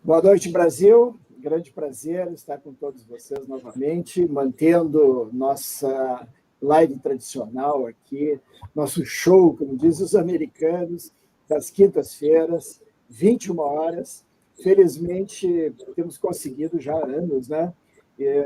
Boa noite, Brasil. Grande prazer estar com todos vocês novamente, mantendo nossa live tradicional aqui, nosso show, como dizem os americanos, das quintas-feiras, 21 horas. Felizmente, temos conseguido já há anos, né?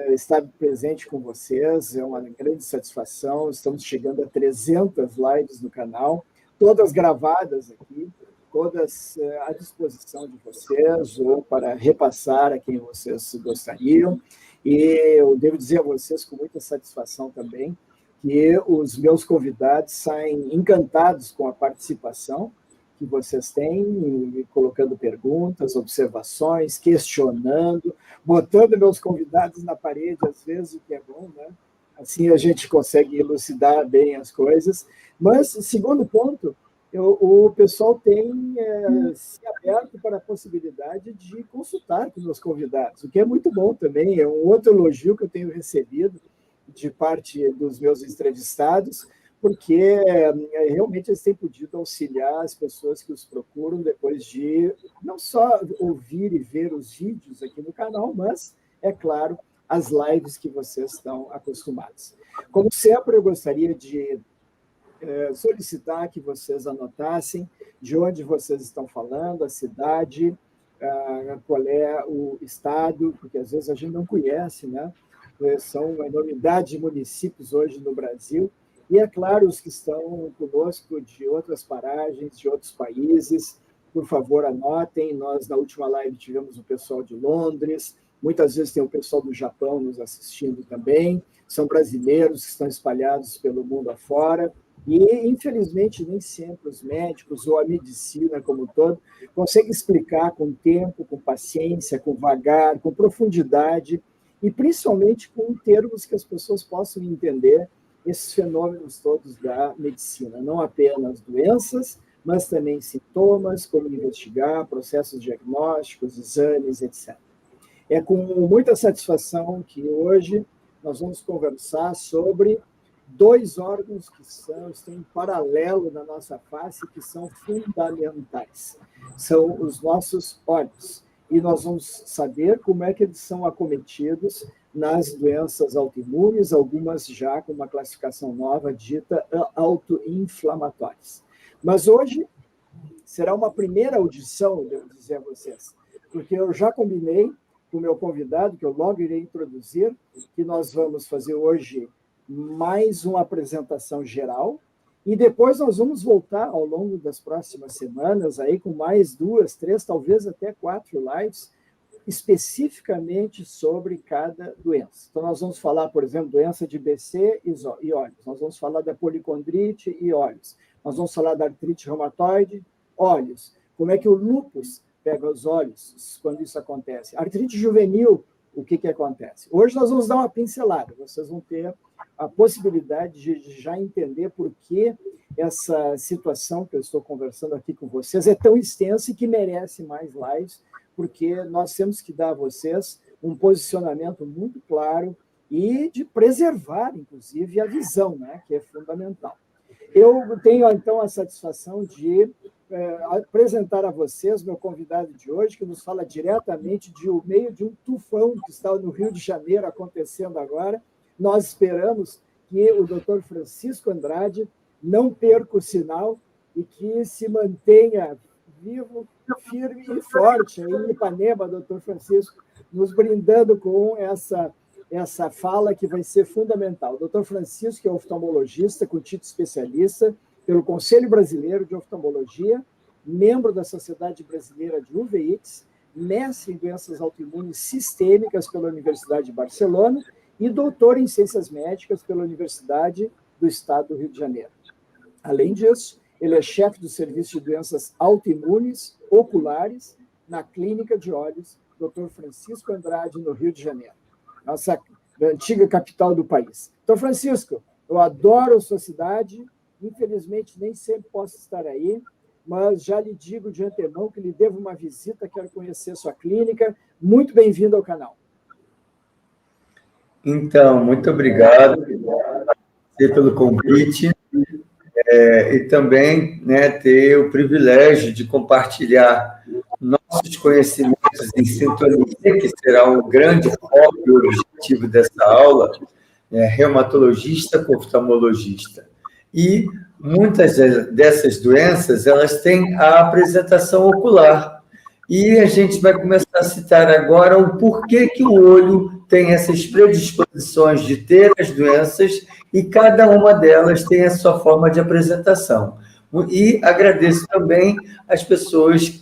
Estar presente com vocês é uma grande satisfação. Estamos chegando a 300 lives no canal, todas gravadas aqui, todas à disposição de vocês, ou para repassar a quem vocês gostariam. E eu devo dizer a vocês, com muita satisfação também, que os meus convidados saem encantados com a participação que vocês têm, colocando perguntas, observações, questionando, botando meus convidados na parede, às vezes, o que é bom, né? Assim a gente consegue elucidar bem as coisas. Mas, segundo ponto, o pessoal tem se aberto para a possibilidade de consultar com meus convidados, o que é muito bom também, é um outro elogio que eu tenho recebido de parte dos meus entrevistados, porque realmente eles têm podido auxiliar as pessoas que os procuram depois de não só ouvir e ver os vídeos aqui no canal, mas, é claro, as lives que vocês estão acostumados. Como sempre, eu gostaria de solicitar que vocês anotassem de onde vocês estão falando, a cidade, qual é o estado, porque às vezes a gente não conhece, né? São uma enormidade de municípios hoje no Brasil, e, é claro, os que estão conosco de outras paragens, de outros países, por favor, anotem. Nós, na última live, tivemos o pessoal de Londres, muitas vezes tem o pessoal do Japão nos assistindo também, são brasileiros que estão espalhados pelo mundo afora, e, infelizmente, nem sempre os médicos ou a medicina como um todo conseguem explicar com tempo, com paciência, com vagar, com profundidade, e principalmente com termos que as pessoas possam entender esses fenômenos todos da medicina, não apenas doenças, mas também sintomas, como investigar, processos diagnósticos, exames, etc. É com muita satisfação que hoje nós vamos conversar sobre dois órgãos que estão em paralelo na nossa face, que são fundamentais. São os nossos olhos. E nós vamos saber como é que eles são acometidos nas doenças autoimunes, algumas já com uma classificação nova, dita autoinflamatórias. Mas hoje será uma primeira audição, devo dizer a vocês, porque eu já combinei com o meu convidado, que eu logo irei introduzir, que nós vamos fazer hoje mais uma apresentação geral, e depois nós vamos voltar ao longo das próximas semanas aí com mais 2, 3, talvez até 4 lives, especificamente sobre cada doença. Então, nós vamos falar, por exemplo, doença de BC e olhos. Nós vamos falar da policondrite e olhos. Nós vamos falar da artrite reumatoide, olhos. Como é que o lúpus pega os olhos quando isso acontece? Artrite juvenil, o que acontece? Hoje nós vamos dar uma pincelada. Vocês vão ter a possibilidade de já entender por que essa situação que eu estou conversando aqui com vocês é tão extensa e que merece mais lives, porque nós temos que dar a vocês um posicionamento muito claro e de preservar, inclusive, a visão, né, que é fundamental. Eu tenho, então, a satisfação de apresentar a vocês meu convidado de hoje, que nos fala diretamente do meio de um tufão que está no Rio de Janeiro acontecendo agora. Nós esperamos que o doutor Francisco Andrade não perca o sinal e que se mantenha vivo, firme e forte aí em Ipanema, doutor Francisco, nos brindando com essa fala que vai ser fundamental. O doutor Francisco é oftalmologista com título especialista pelo Conselho Brasileiro de Oftalmologia, membro da Sociedade Brasileira de UVX, mestre em doenças autoimunes sistêmicas pela Universidade de Barcelona e doutor em ciências médicas pela Universidade do Estado do Rio de Janeiro. Além disso, ele é chefe do Serviço de Doenças Autoimunes Oculares na Clínica de Olhos Dr. Francisco Andrade, no Rio de Janeiro, nossa antiga capital do país. Então, Francisco, eu adoro a sua cidade, infelizmente nem sempre posso estar aí, mas já lhe digo de antemão que lhe devo uma visita, quero conhecer a sua clínica. Muito bem-vindo ao canal. Então, muito obrigado pelo convite e também ter o privilégio de compartilhar nossos conhecimentos pensamentos em sintonia, que será o grande foco e objetivo dessa aula, reumatologista com oftalmologista. E muitas dessas doenças, elas têm a apresentação ocular. E a gente vai começar a citar agora o porquê que o olho tem essas predisposições de ter as doenças e cada uma delas tem a sua forma de apresentação. E agradeço também as pessoas,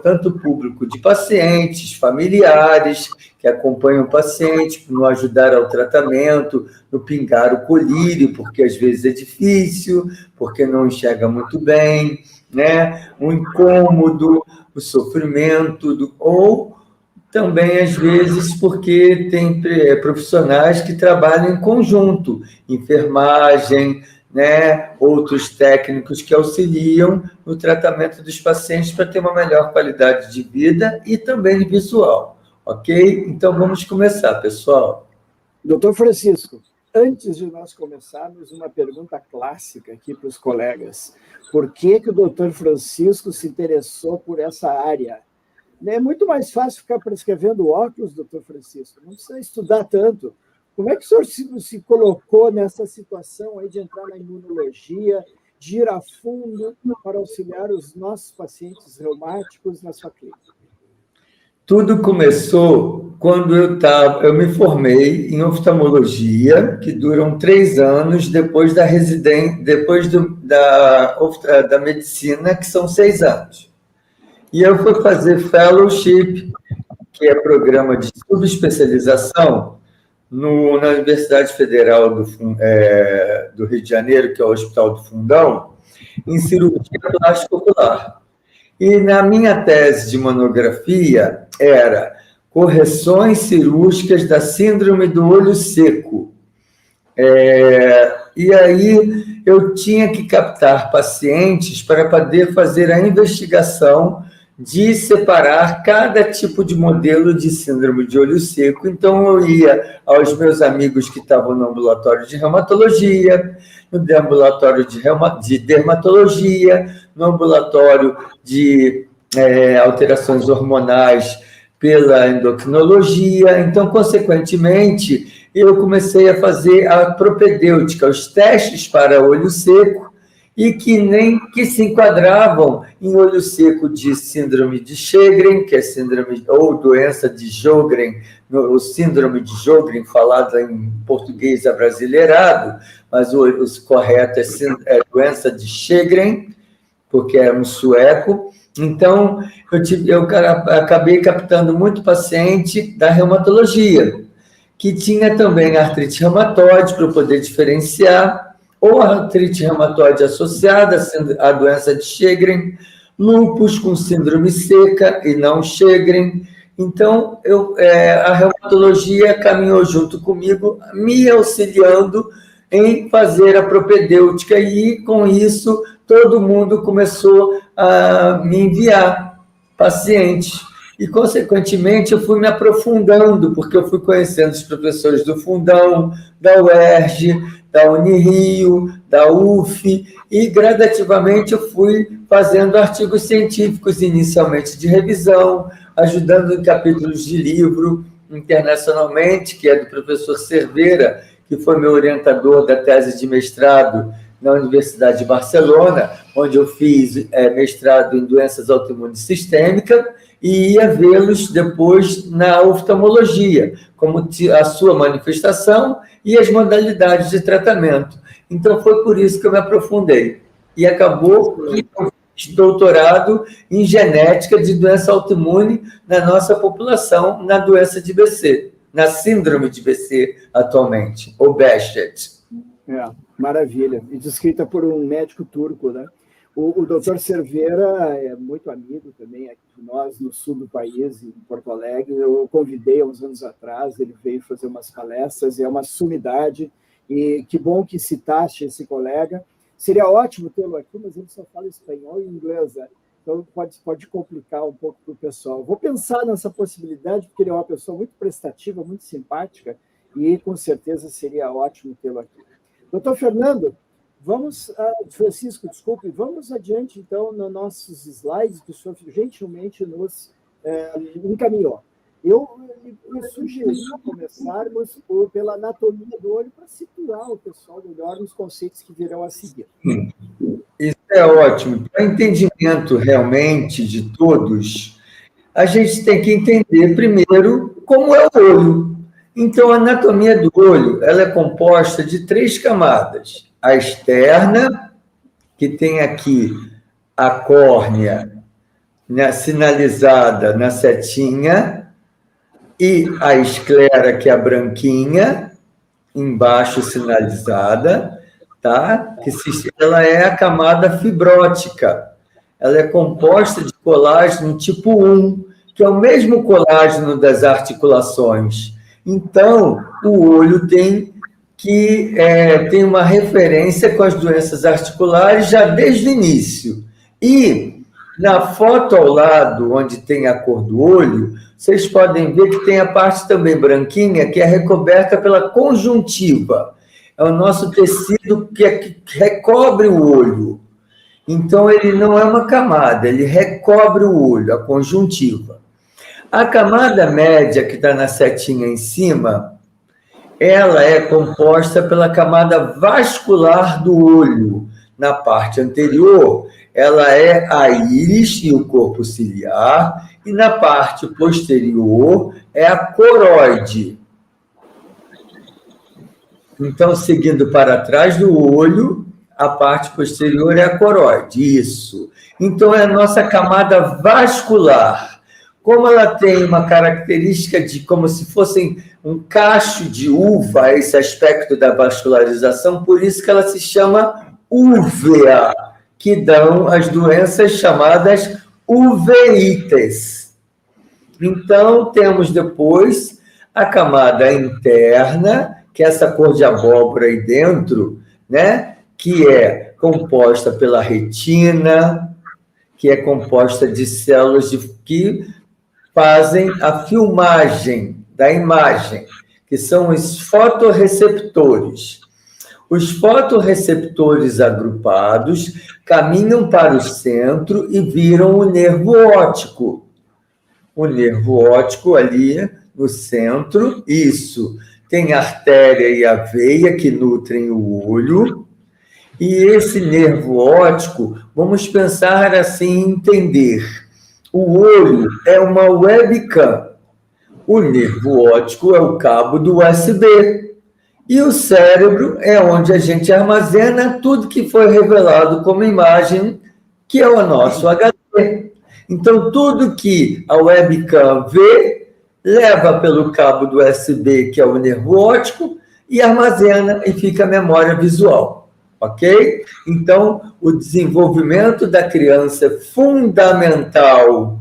tanto o público de pacientes, familiares, que acompanham o paciente, no ajudar ao tratamento, no pingar o colírio, porque às vezes é difícil, porque não enxerga muito bem, né? O incômodo, o sofrimento, ou também, às vezes, porque tem profissionais que trabalham em conjunto, enfermagem, né, outros técnicos que auxiliam no tratamento dos pacientes para ter uma melhor qualidade de vida e também visual, ok? Então, vamos começar, pessoal. Doutor Francisco, antes de nós começarmos, uma pergunta clássica aqui para os colegas. Por que o doutor Francisco se interessou por essa área? É muito mais fácil ficar prescrevendo óculos, doutor Francisco, não precisa estudar tanto. Como é que o senhor se colocou nessa situação aí de entrar na imunologia, de ir a fundo para auxiliar os nossos pacientes reumáticos na sua clínica? Tudo começou quando eu me formei em oftalmologia, que duram 3 anos depois da residência, depois da medicina, que são 6 anos. E eu fui fazer fellowship, que é programa de subespecialização, na Universidade Federal do Rio de Janeiro, que é o Hospital do Fundão, em cirurgia plástica ocular. E na minha tese de monografia era correções cirúrgicas da síndrome do olho seco. E aí eu tinha que captar pacientes para poder fazer a investigação de separar cada tipo de modelo de síndrome de olho seco. Então, eu ia aos meus amigos que estavam no ambulatório de reumatologia, no ambulatório de dermatologia, no ambulatório de alterações hormonais pela endocrinologia. Então, consequentemente, eu comecei a fazer a propedêutica, os testes para olho seco, e que se enquadravam em olho seco de síndrome de Sjögren, que é síndrome ou doença de Sjögren, o síndrome de Sjögren, falada em português abrasileirado, mas o correto é doença de Sjögren, porque é um sueco. Então, eu acabei captando muito paciente da reumatologia, que tinha também artrite reumatoide, para eu poder diferenciar, ou artrite reumatoide associada à doença de Sjögren, lúpus com síndrome seca e não Sjögren. Então, a reumatologia caminhou junto comigo, me auxiliando em fazer a propedêutica, e, com isso, todo mundo começou a me enviar pacientes. E, consequentemente, eu fui me aprofundando, porque eu fui conhecendo os professores do Fundão, da UERJ, da Unirio, da UF, e gradativamente eu fui fazendo artigos científicos, inicialmente de revisão, ajudando em capítulos de livro internacionalmente, que é do professor Cerveira, que foi meu orientador da tese de mestrado na Universidade de Barcelona, onde eu fiz mestrado em doenças autoimunes sistêmicas, e ia vê-los depois na oftalmologia, como a sua manifestação e as modalidades de tratamento. Então, foi por isso que eu me aprofundei. E acabou que eu fiz doutorado em genética de doença autoimune na nossa população, na doença de BC, na síndrome de BC atualmente, ou Behçet. Maravilha. E descrita por um médico turco, né? O doutor Cerveira é muito amigo também aqui de nós, no sul do país, em Porto Alegre. Eu o convidei há uns anos atrás, ele veio fazer umas palestras, é uma sumidade, e que bom que citaste esse colega. Seria ótimo tê-lo aqui, mas ele só fala espanhol e inglês, né? Então pode complicar um pouco para o pessoal. Vou pensar nessa possibilidade, porque ele é uma pessoa muito prestativa, muito simpática, e com certeza seria ótimo tê-lo aqui. Doutor Fernando, Francisco, desculpe, vamos adiante, então, nos nossos slides, que o senhor gentilmente nos encaminhou. Eu sugeri começarmos pela anatomia do olho para situar o pessoal melhor nos conceitos que virão a seguir. Isso é ótimo. Para entendimento realmente de todos, a gente tem que entender primeiro como é o olho. Então, a anatomia do olho ela é composta de 3 camadas. A externa, que tem aqui a córnea, né, sinalizada na setinha, e a esclera, que é a branquinha, embaixo sinalizada, tá? Ela é a camada fibrótica. Ela é composta de colágeno tipo 1, que é o mesmo colágeno das articulações. Então, o olho tem uma referência com as doenças articulares já desde o início. E na foto ao lado, onde tem a cor do olho, vocês podem ver que tem a parte também branquinha, que é recoberta pela conjuntiva. É o nosso tecido que recobre o olho. Então, ele não é uma camada, ele recobre o olho, a conjuntiva. A camada média, que está na setinha em cima, ela é composta pela camada vascular do olho. Na parte anterior, ela é a íris e o corpo ciliar, e na parte posterior é a coroide. Então, seguindo para trás do olho, a parte posterior é a coroide, isso. Então, é a nossa camada vascular. Como ela tem uma característica de como se fossem um cacho de uva, esse aspecto da vascularização, por isso que ela se chama úvea, que dão as doenças chamadas uveites. Então, temos depois a camada interna, que é essa cor de abóbora aí dentro, né? Que é composta pela retina, que é composta de células que fazem a filmagem da imagem, que são os fotorreceptores. Os fotorreceptores agrupados caminham para o centro e viram o nervo óptico. O nervo óptico ali no centro, isso. Tem a artéria e a veia que nutrem o olho. E esse nervo óptico, vamos pensar assim, entender. O olho é uma webcam. O nervo óptico é o cabo do USB. E o cérebro é onde a gente armazena tudo que foi revelado como imagem, que é o nosso HD. Então, tudo que a webcam vê, leva pelo cabo do USB, que é o nervo óptico, e armazena e fica a memória visual. Ok? Então, o desenvolvimento da criança é fundamental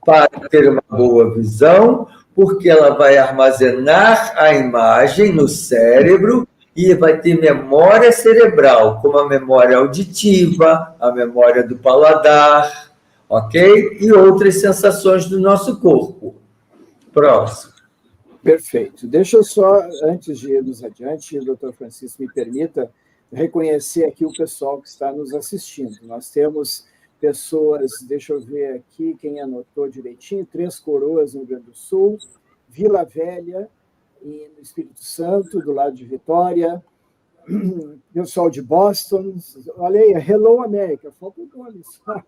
para ter uma boa visão, porque ela vai armazenar a imagem no cérebro e vai ter memória cerebral, como a memória auditiva, a memória do paladar, ok? E outras sensações do nosso corpo. Próximo. Perfeito. Deixa eu só, antes de irmos adiante, doutor Francisco, me permita reconhecer aqui o pessoal que está nos assistindo. Nós temos pessoas, deixa eu ver aqui quem anotou direitinho, Três Coroas, no Rio Grande do Sul, Vila Velha, no Espírito Santo, do lado de Vitória, pessoal de Boston, olha aí, Hello América, falta o nome só.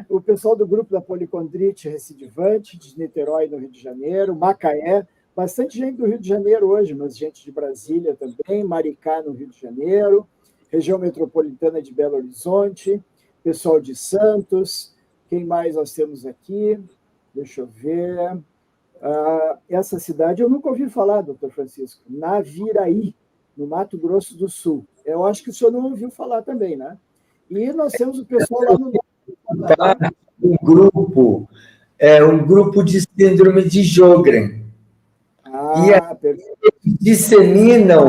O pessoal do grupo da policondrite recidivante, de Niterói, no Rio de Janeiro, Macaé, bastante gente do Rio de Janeiro hoje, mas gente de Brasília também, Maricá, no Rio de Janeiro, região metropolitana de Belo Horizonte, pessoal de Santos, quem mais nós temos aqui? Deixa eu ver. Essa cidade eu nunca ouvi falar, doutor Francisco, Naviraí, no Mato Grosso do Sul. Eu acho que o senhor não ouviu falar também, né? E nós temos o pessoal lá no... um grupo de síndrome de Sjögren. E disseminam.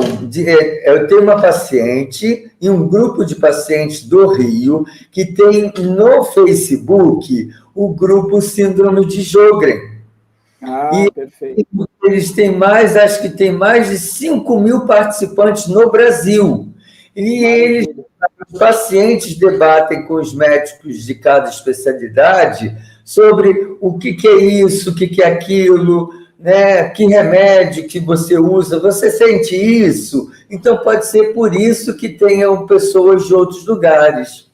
Eu tenho uma paciente e um grupo de pacientes do Rio que tem no Facebook o grupo Síndrome de Sjögren. Perfeito. Eles têm acho que tem mais de 5.000 participantes no Brasil. E eles os pacientes debatem com os médicos de cada especialidade sobre o que é isso, o que é aquilo, né? Que remédio que você usa, você sente isso? Então, pode ser por isso que tenham pessoas de outros lugares.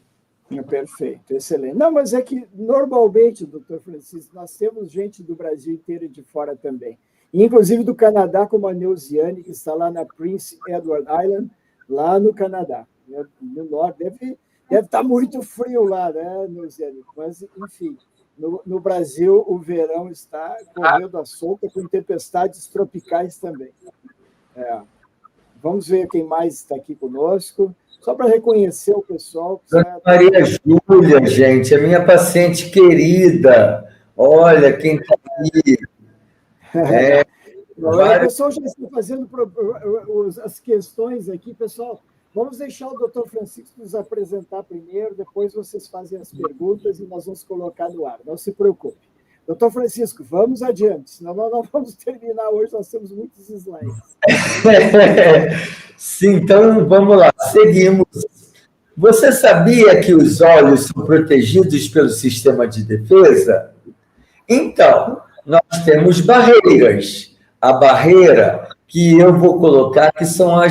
Perfeito, excelente. Não, mas é que, normalmente, doutor Francisco, nós temos gente do Brasil inteiro e de fora também. Inclusive do Canadá, como a Neuziane, que está lá na Prince Edward Island, lá no Canadá. No norte, deve estar muito frio lá, né, Neuziane? Mas, enfim, no Brasil, o verão está correndo à solta, com tempestades tropicais também. Vamos ver quem mais está aqui conosco. Só para reconhecer o pessoal. Dona Maria Júlia, gente, a minha paciente querida. Olha quem está aqui. O pessoal já está fazendo as questões aqui. Pessoal, vamos deixar o doutor Francisco nos apresentar primeiro, depois vocês fazem as perguntas e nós vamos colocar no ar. Não se preocupe. Doutor Francisco, vamos adiante, senão nós não vamos terminar hoje, nós temos muitos slides. Sim, então vamos lá, seguimos. Você sabia que os olhos são protegidos pelo sistema de defesa? Então, nós temos barreiras. A barreira que eu vou colocar, que são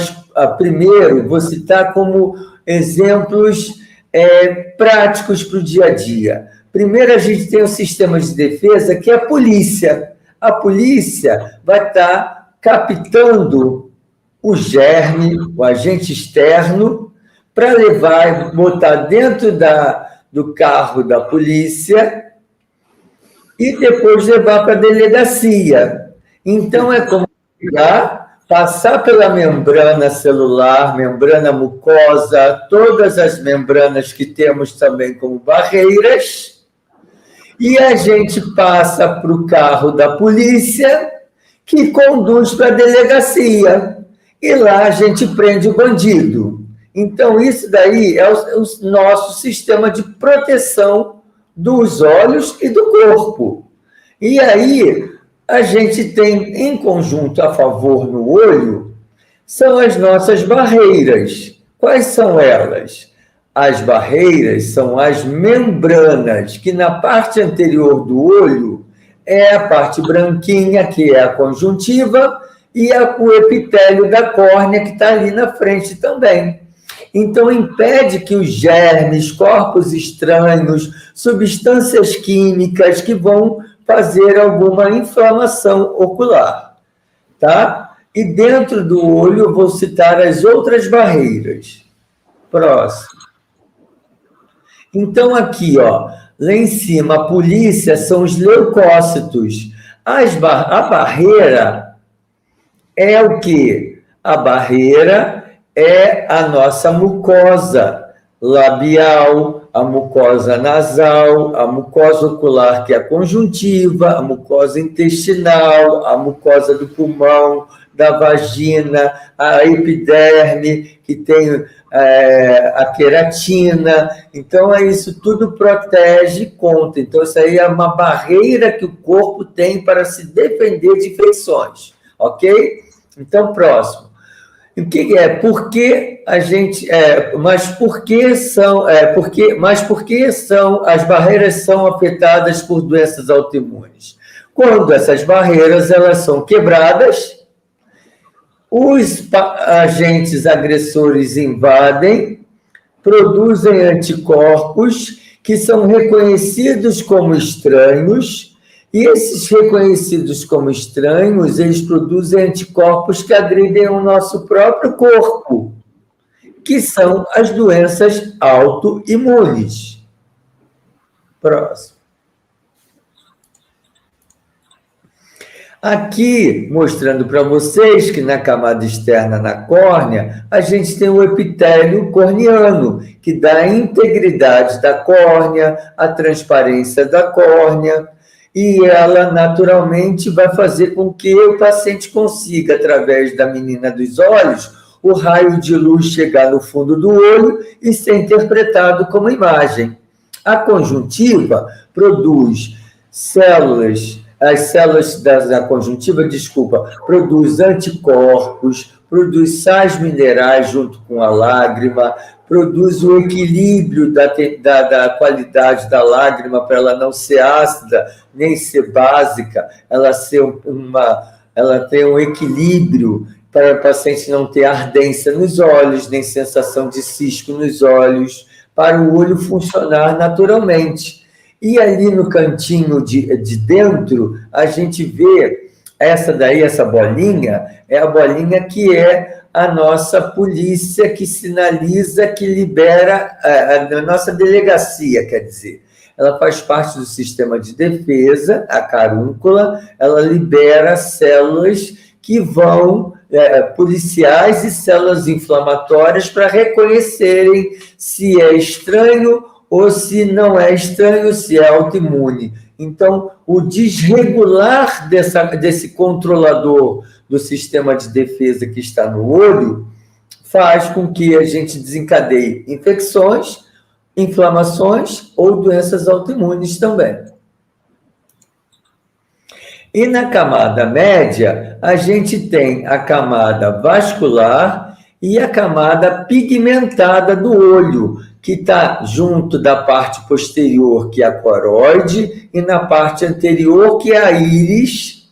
primeiro, vou citar como exemplos práticos para o dia a dia. Primeiro, a gente tem o sistema de defesa, que é a polícia. A polícia vai estar captando o germe, o agente externo, para levar e botar dentro do carro da polícia e depois levar para a delegacia. Então, é como passar pela membrana celular, membrana mucosa, todas as membranas que temos também como barreiras, e a gente passa para o carro da polícia, que conduz para a delegacia. E lá a gente prende o bandido. Então, isso daí é o nosso sistema de proteção dos olhos e do corpo. E aí, a gente tem, em conjunto, a favor no olho, são as nossas barreiras. Quais são elas? As barreiras são as membranas, que na parte anterior do olho é a parte branquinha, que é a conjuntiva, e o epitélio da córnea, que está ali na frente também. Então, impede que os germes, corpos estranhos, substâncias químicas que vão fazer alguma inflamação ocular, tá? E dentro do olho, eu vou citar as outras barreiras. Próximo. Então, aqui, ó, lá em cima, a polícia são os leucócitos. A barreira é o quê? A barreira é a nossa mucosa labial, a mucosa nasal, a mucosa ocular, que é a conjuntiva, a mucosa intestinal, a mucosa do pulmão, da vagina, a epiderme, que tem a queratina. Então, isso tudo protege contra. Então, isso aí é uma barreira que o corpo tem para se defender de infecções. Ok? Então, próximo. O que é? Por que a gente... por que as barreiras são afetadas por doenças autoimunes? Quando essas barreiras elas são quebradas, os agentes agressores invadem, produzem anticorpos que são reconhecidos como estranhos, e esses reconhecidos como estranhos, eles produzem anticorpos que agridem o nosso próprio corpo, que são as doenças autoimunes. Próximo. Aqui, mostrando para vocês que na camada externa, na córnea, a gente tem o epitélio corneano, que dá a integridade da córnea, a transparência da córnea, e ela, naturalmente, vai fazer com que o paciente consiga, através da menina dos olhos, o raio de luz chegar no fundo do olho e ser interpretado como imagem. A conjuntiva produz células... As células da conjuntiva, produz anticorpos, produz sais minerais junto com a lágrima, produz o equilíbrio da qualidade da lágrima para ela não ser ácida, nem ser básica, ela tem um equilíbrio para o paciente não ter ardência nos olhos, nem sensação de cisco nos olhos, para o olho funcionar naturalmente. E ali no cantinho de dentro, a gente vê essa bolinha, é a bolinha que é a nossa polícia, que sinaliza, que libera, a nossa delegacia, quer dizer. Ela faz parte do sistema de defesa, a carúncula, ela libera células que vão, policiais e células inflamatórias, para reconhecerem se é estranho ou se não é estranho, se é autoimune. Então, o desregular desse controlador do sistema de defesa que está no olho faz com que a gente desencadeie infecções, inflamações ou doenças autoimunes também. E na camada média, a gente tem a camada vascular e a camada pigmentada do olho, que está junto da parte posterior, que é a coroide, e na parte anterior, que é a íris,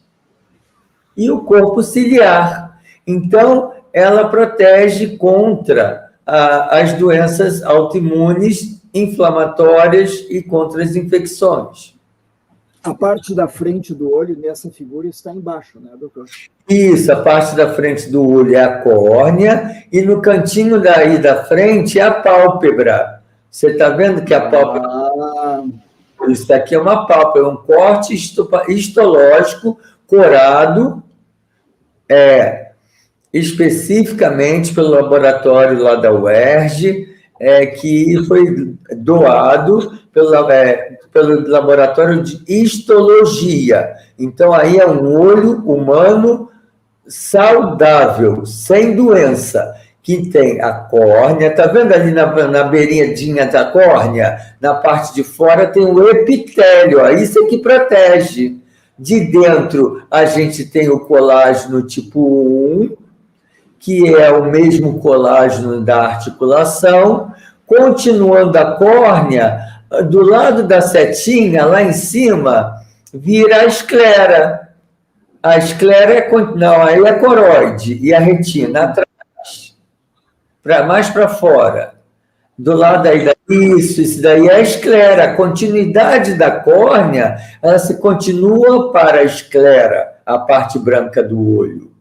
e o corpo ciliar. Então, ela protege contra as doenças autoimunes, inflamatórias e contra as infecções. A parte da frente do olho nessa figura está embaixo, né, doutor? Isso, a parte da frente do olho é a córnea e no cantinho daí da frente é a pálpebra. Você está vendo que a pálpebra... Isso aqui é uma pálpebra, um corte histológico corado, especificamente pelo laboratório lá da UERJ, que foi doado pelo laboratório de histologia. Então, aí é um olho humano saudável, sem doença, que tem a córnea. Está vendo ali na beirinha da córnea? Na parte de fora tem o epitélio, ó, isso é que protege. De dentro, a gente tem o colágeno tipo 1, que é o mesmo colágeno da articulação. Continuando a córnea, do lado da setinha, lá em cima, vira a esclera. A esclera aí é a coroide e a retina atrás, mais para fora. Do lado aí, isso daí é a esclera. A continuidade da córnea, ela se continua para a esclera, a parte branca do olho,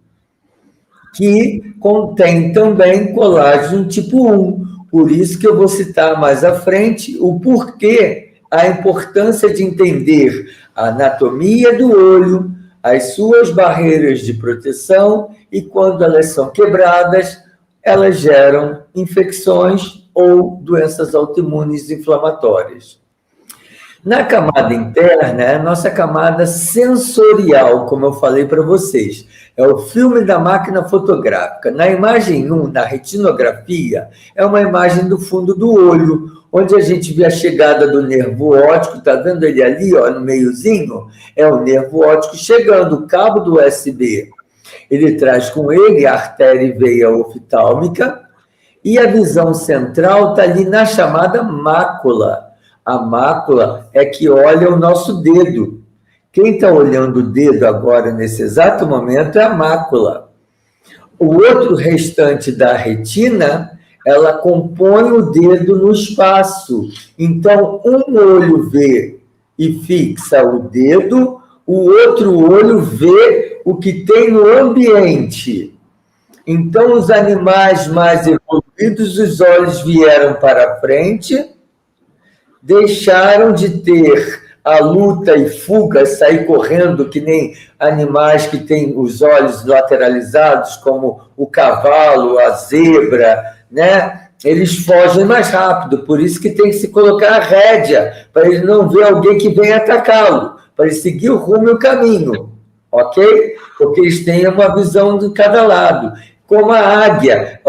que contém também colágeno tipo 1. Por isso que eu vou citar mais à frente o porquê, a importância de entender a anatomia do olho, as suas barreiras de proteção, e quando elas são quebradas, elas geram infecções ou doenças autoimunes inflamatórias. Na camada interna, é a nossa camada sensorial, como eu falei para vocês. É o filme da máquina fotográfica. Na imagem 1, na retinografia, é uma imagem do fundo do olho, onde a gente vê a chegada do nervo óptico. Está vendo ele ali, ó, no meiozinho? É o nervo óptico chegando, o cabo do USB. Ele traz com ele a artéria e veia oftálmica, e a visão central está ali na chamada mácula. A mácula é que olha o nosso dedo. Quem está olhando o dedo agora, nesse exato momento, é a mácula. O outro restante da retina, ela compõe o dedo no espaço. Então, um olho vê e fixa o dedo, o outro olho vê o que tem no ambiente. Então, os animais mais evoluídos, os olhos vieram para frente, deixaram de ter a luta e fuga, sair correndo, que nem animais que têm os olhos lateralizados, como o cavalo, a zebra, né? Eles fogem mais rápido, por isso que tem que se colocar a rédea, para ele não ver alguém que vem atacá-lo, para ele seguir o rumo e o caminho, ok? Porque eles têm uma visão de cada lado. Como a águia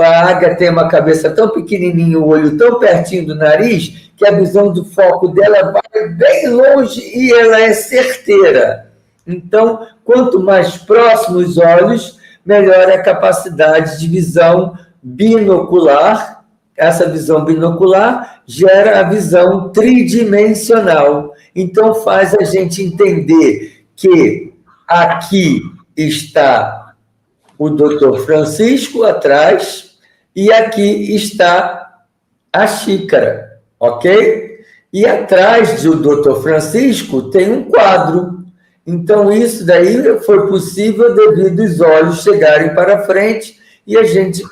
tem uma cabeça tão pequenininha, o olho tão pertinho do nariz, que a visão do foco dela vai bem longe e ela é certeira. Então, quanto mais próximos os olhos, melhor a capacidade de visão binocular, essa visão binocular gera a visão tridimensional. Então, faz a gente entender que aqui está o Dr. Francisco atrás e aqui está a xícara, ok? E atrás do Dr. Francisco tem um quadro. Então, isso daí foi possível devido aos olhos chegarem para frente e a gente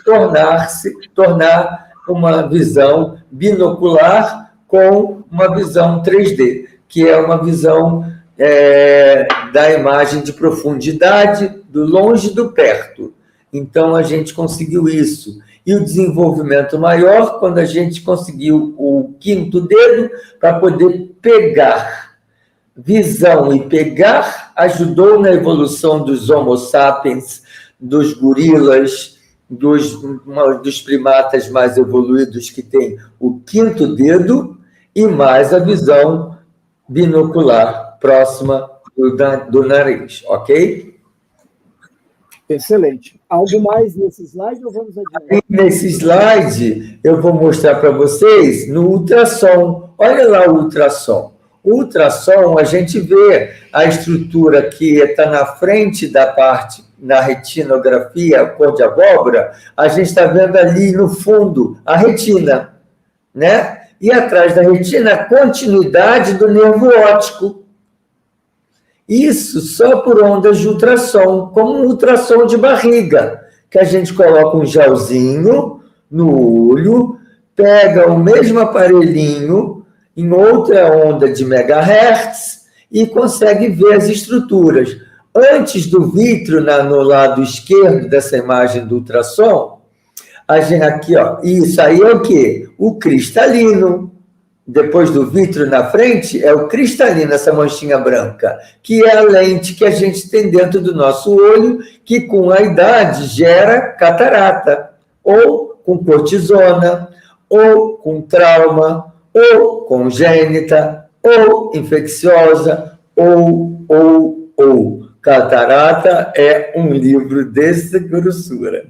tornar uma visão binocular com uma visão 3D, que é uma visão da imagem de profundidade, do longe e do perto. Então, a gente conseguiu isso. E o desenvolvimento maior, quando a gente conseguiu o quinto dedo para poder pegar. Visão e pegar ajudou na evolução dos Homo sapiens, dos gorilas, dos primatas mais evoluídos que têm o quinto dedo e mais a visão binocular próxima do nariz, ok? Excelente. Algo mais nesse slide ou vamos adiante? Nesse slide, eu vou mostrar para vocês no ultrassom. Olha lá o ultrassom. O ultrassom, a gente vê a estrutura que está na frente da parte, na retinografia, cor de abóbora, a gente está vendo ali no fundo a retina, né? E atrás da retina, a continuidade do nervo óptico. Isso só por ondas de ultrassom, como um ultrassom de barriga, que a gente coloca um gelzinho no olho, pega o mesmo aparelhinho em outra onda de megahertz e consegue ver as estruturas. Antes do vítreo, no lado esquerdo dessa imagem do ultrassom, a gente aqui, ó, isso aí é o quê? O cristalino. Depois do vítreo na frente, é o cristalino, essa manchinha branca, que é a lente que a gente tem dentro do nosso olho, que com a idade gera catarata, ou com cortisona, ou com trauma, ou congênita, ou infecciosa, ou. Catarata é um livro dessa grossura.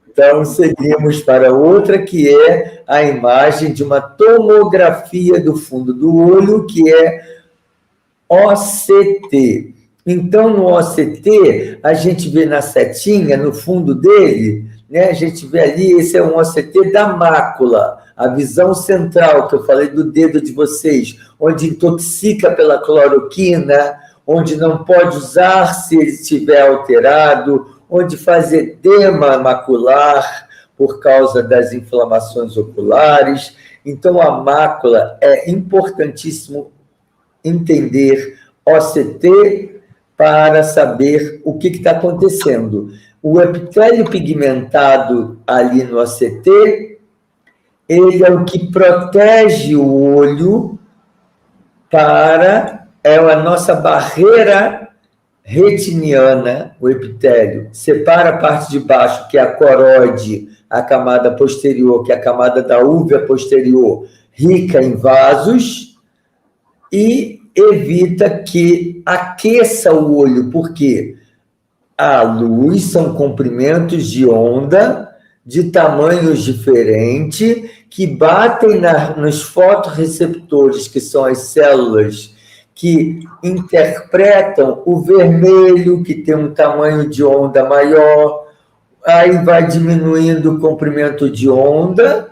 Então, seguimos para outra, que é a imagem de uma tomografia do fundo do olho, que é OCT. Então, no OCT, a gente vê na setinha, no fundo dele, né, a gente vê ali, esse é um OCT da mácula, a visão central, que eu falei do dedo de vocês, onde intoxica pela cloroquina, onde não pode usar se ele estiver alterado, onde faz edema macular por causa das inflamações oculares. Então, a mácula é importantíssimo entender OCT para saber o que está acontecendo. O epitélio pigmentado ali no OCT, ele é o que protege o olho é a nossa barreira retiniana, o epitélio, separa a parte de baixo, que é a coroide, a camada posterior, que é a camada da úvea posterior, rica em vasos, e evita que aqueça o olho, porque a luz são comprimentos de onda de tamanhos diferentes que batem nos fotorreceptores, que são as células que interpretam o vermelho, que tem um tamanho de onda maior, aí vai diminuindo o comprimento de onda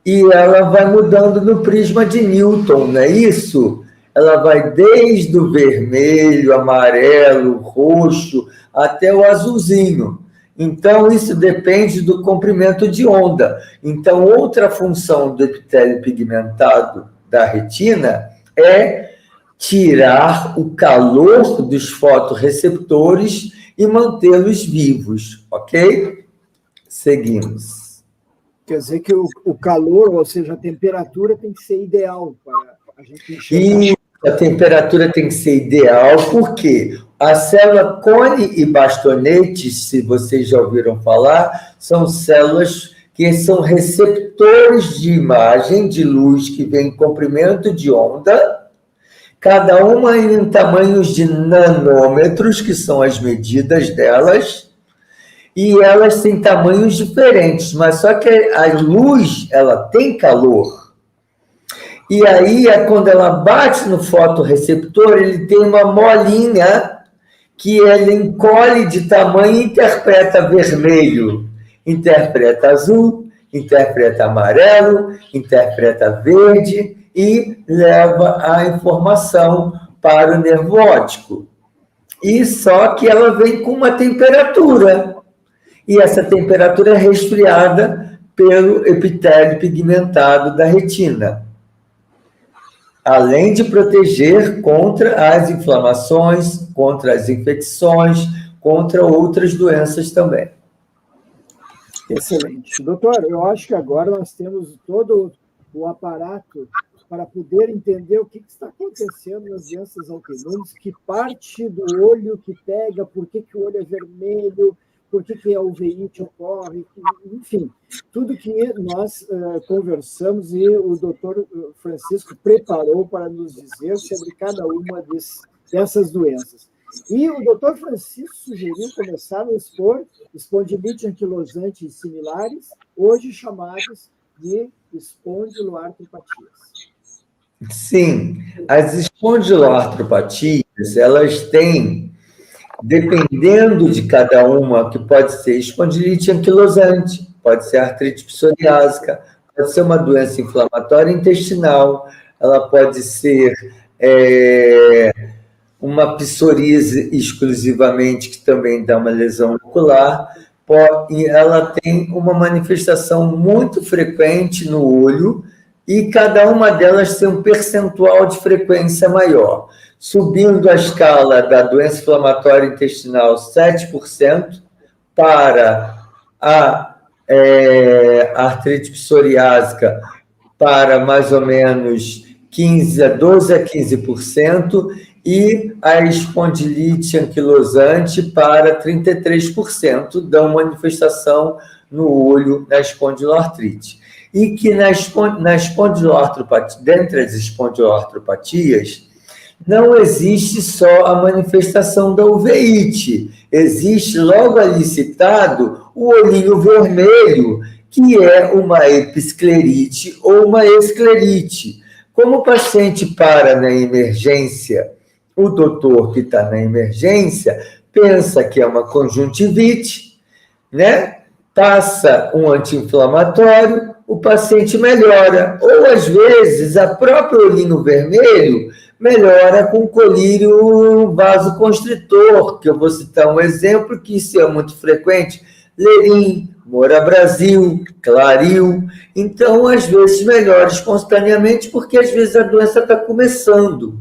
e ela vai mudando no prisma de Newton, não é isso? Ela vai desde o vermelho, amarelo, roxo, até o azulzinho. Então, isso depende do comprimento de onda. Então, outra função do epitélio pigmentado da retina é tirar o calor dos fotorreceptores e mantê-los vivos, ok? Seguimos. Quer dizer que o calor, ou seja, a temperatura tem que ser ideal para a gente enxergar. E a temperatura tem que ser ideal, porque a célula cone e bastonetes, se vocês já ouviram falar, são células que são receptores de imagem de luz que vem em comprimento de onda, cada uma em tamanhos de nanômetros, que são as medidas delas, e elas têm tamanhos diferentes, mas só que a luz, ela tem calor. E aí, quando ela bate no fotorreceptor, ele tem uma molinha que ele encolhe de tamanho e interpreta vermelho, interpreta azul, interpreta amarelo, interpreta verde e leva a informação para o nervo óptico. E só que ela vem com uma temperatura, e essa temperatura é resfriada pelo epitélio pigmentado da retina, além de proteger contra as inflamações, contra as infecções, contra outras doenças também. Excelente. Doutor, eu acho que agora nós temos todo o aparato para poder entender o que está acontecendo nas doenças autoimunes, que parte do olho que pega, por que o olho é vermelho, por que a uveíte ocorre, enfim, tudo que nós conversamos e o doutor Francisco preparou para nos dizer sobre cada uma dessas doenças. E o doutor Francisco sugeriu começar a expor espondilite anquilosante e similares, hoje chamadas de espondiloartropatias. Sim, as espondiloartropatias, elas têm, dependendo de cada uma, que pode ser espondilite anquilosante, pode ser artrite psoriásica, pode ser uma doença inflamatória intestinal, ela pode ser uma psoríase exclusivamente, que também dá uma lesão ocular, e ela tem uma manifestação muito frequente no olho, e cada uma delas tem um percentual de frequência maior. Subindo a escala da doença inflamatória intestinal, 7%, para a artrite psoriásica, para mais ou menos 12 a 15%, e a espondilite anquilosante para 33% dão manifestação no olho na espondiloartrite. E que na espondiloartropatia, dentre as espondiloartropatias, não existe só a manifestação da uveíte, existe logo ali citado o olhinho vermelho, que é uma episclerite ou uma esclerite. Como o paciente para na emergência, o doutor que está na emergência pensa que é uma conjuntivite, né? Passa um anti-inflamatório, o paciente melhora. Ou, às vezes, a própria olhinho vermelho melhora com colírio vasoconstritor, que eu vou citar um exemplo, que isso é muito frequente, Lerim, Mora Brasil, Claril. Então, às vezes, melhora espontaneamente, porque às vezes a doença está começando.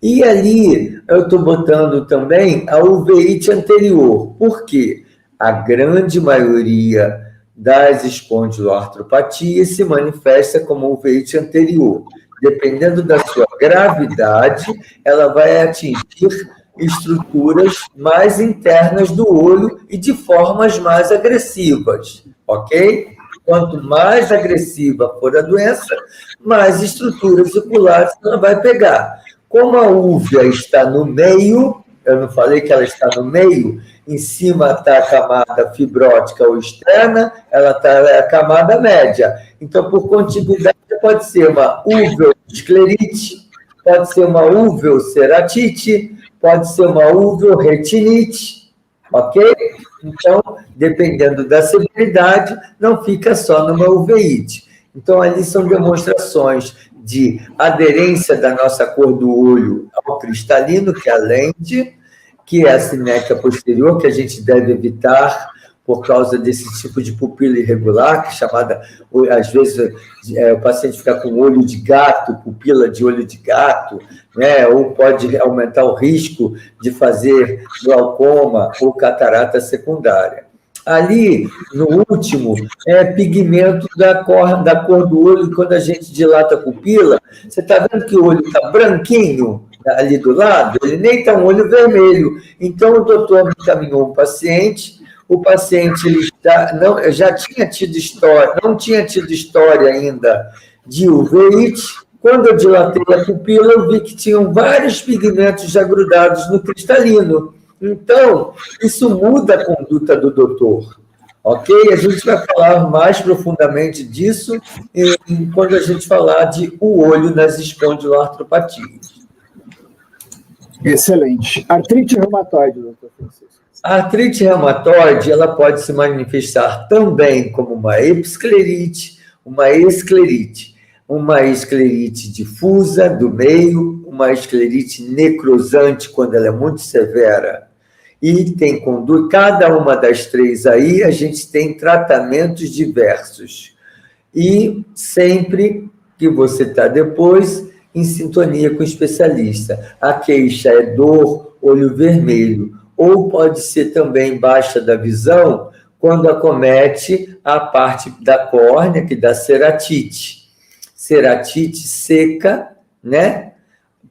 E ali, eu estou botando também a uveíte anterior. Por quê? A grande maioria das espondiloartropatias se manifesta como uveíte anterior. Dependendo da sua gravidade, ela vai atingir estruturas mais internas do olho e de formas mais agressivas, ok? Quanto mais agressiva for a doença, mais estruturas oculares ela vai pegar. Como a úvea está no meio, eu não falei que ela está no meio, em cima está a camada fibrótica ou externa, ela está a camada média. Então, por contiguidade, pode ser uma uveosclerite, pode ser uma uveoceratite, pode ser uma uveoretinite, ok? Então, dependendo da severidade, não fica só numa uveíte. Então, ali são demonstrações de aderência da nossa cor do olho ao cristalino, que é a lente, que é a sinéquia posterior, que a gente deve evitar por causa desse tipo de pupila irregular, que é chamada, às vezes, o paciente fica com olho de gato, pupila de olho de gato, né? Ou pode aumentar o risco de fazer glaucoma ou catarata secundária. Ali, no último, é pigmento da cor do olho, quando a gente dilata a pupila, você está vendo que o olho está branquinho ali do lado? Ele nem está um olho vermelho. Então, o doutor me encaminhou um paciente, o paciente ele já tinha tido história, não tinha tido história ainda de uveíte. Quando eu dilatei a pupila, eu vi que tinham vários pigmentos já grudados no cristalino. Então, isso muda a conduta do doutor, ok? A gente vai falar mais profundamente disso quando a gente falar de o olho nas espondiloartropatias. Excelente. Artrite reumatoide, doutor Francisco. A artrite reumatoide, ela pode se manifestar também como uma episclerite, uma esclerite difusa do meio, uma esclerite necrosante quando ela é muito severa. E tem cada uma das três aí, a gente tem tratamentos diversos. E sempre que você está depois em sintonia com o especialista. A queixa é dor, olho vermelho, ou pode ser também baixa da visão, quando acomete a parte da córnea, que dá ceratite. Ceratite seca, né?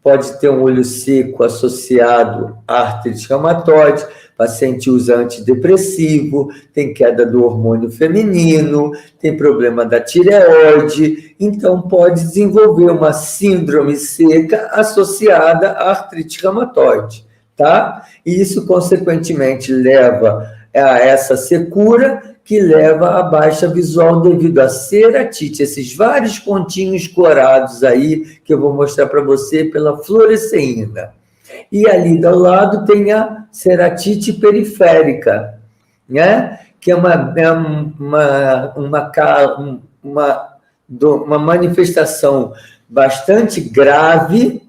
Pode ter um olho seco associado à artrite reumatoide, paciente usa antidepressivo, tem queda do hormônio feminino, tem problema da tireoide, então pode desenvolver uma síndrome seca associada à artrite reumatoide, tá? E isso, consequentemente, leva a essa secura, que leva à baixa visual devido à ceratite, esses vários pontinhos corados aí, que eu vou mostrar para você pela fluoresceína. E ali do lado tem a ceratite periférica, né? Que é uma manifestação bastante grave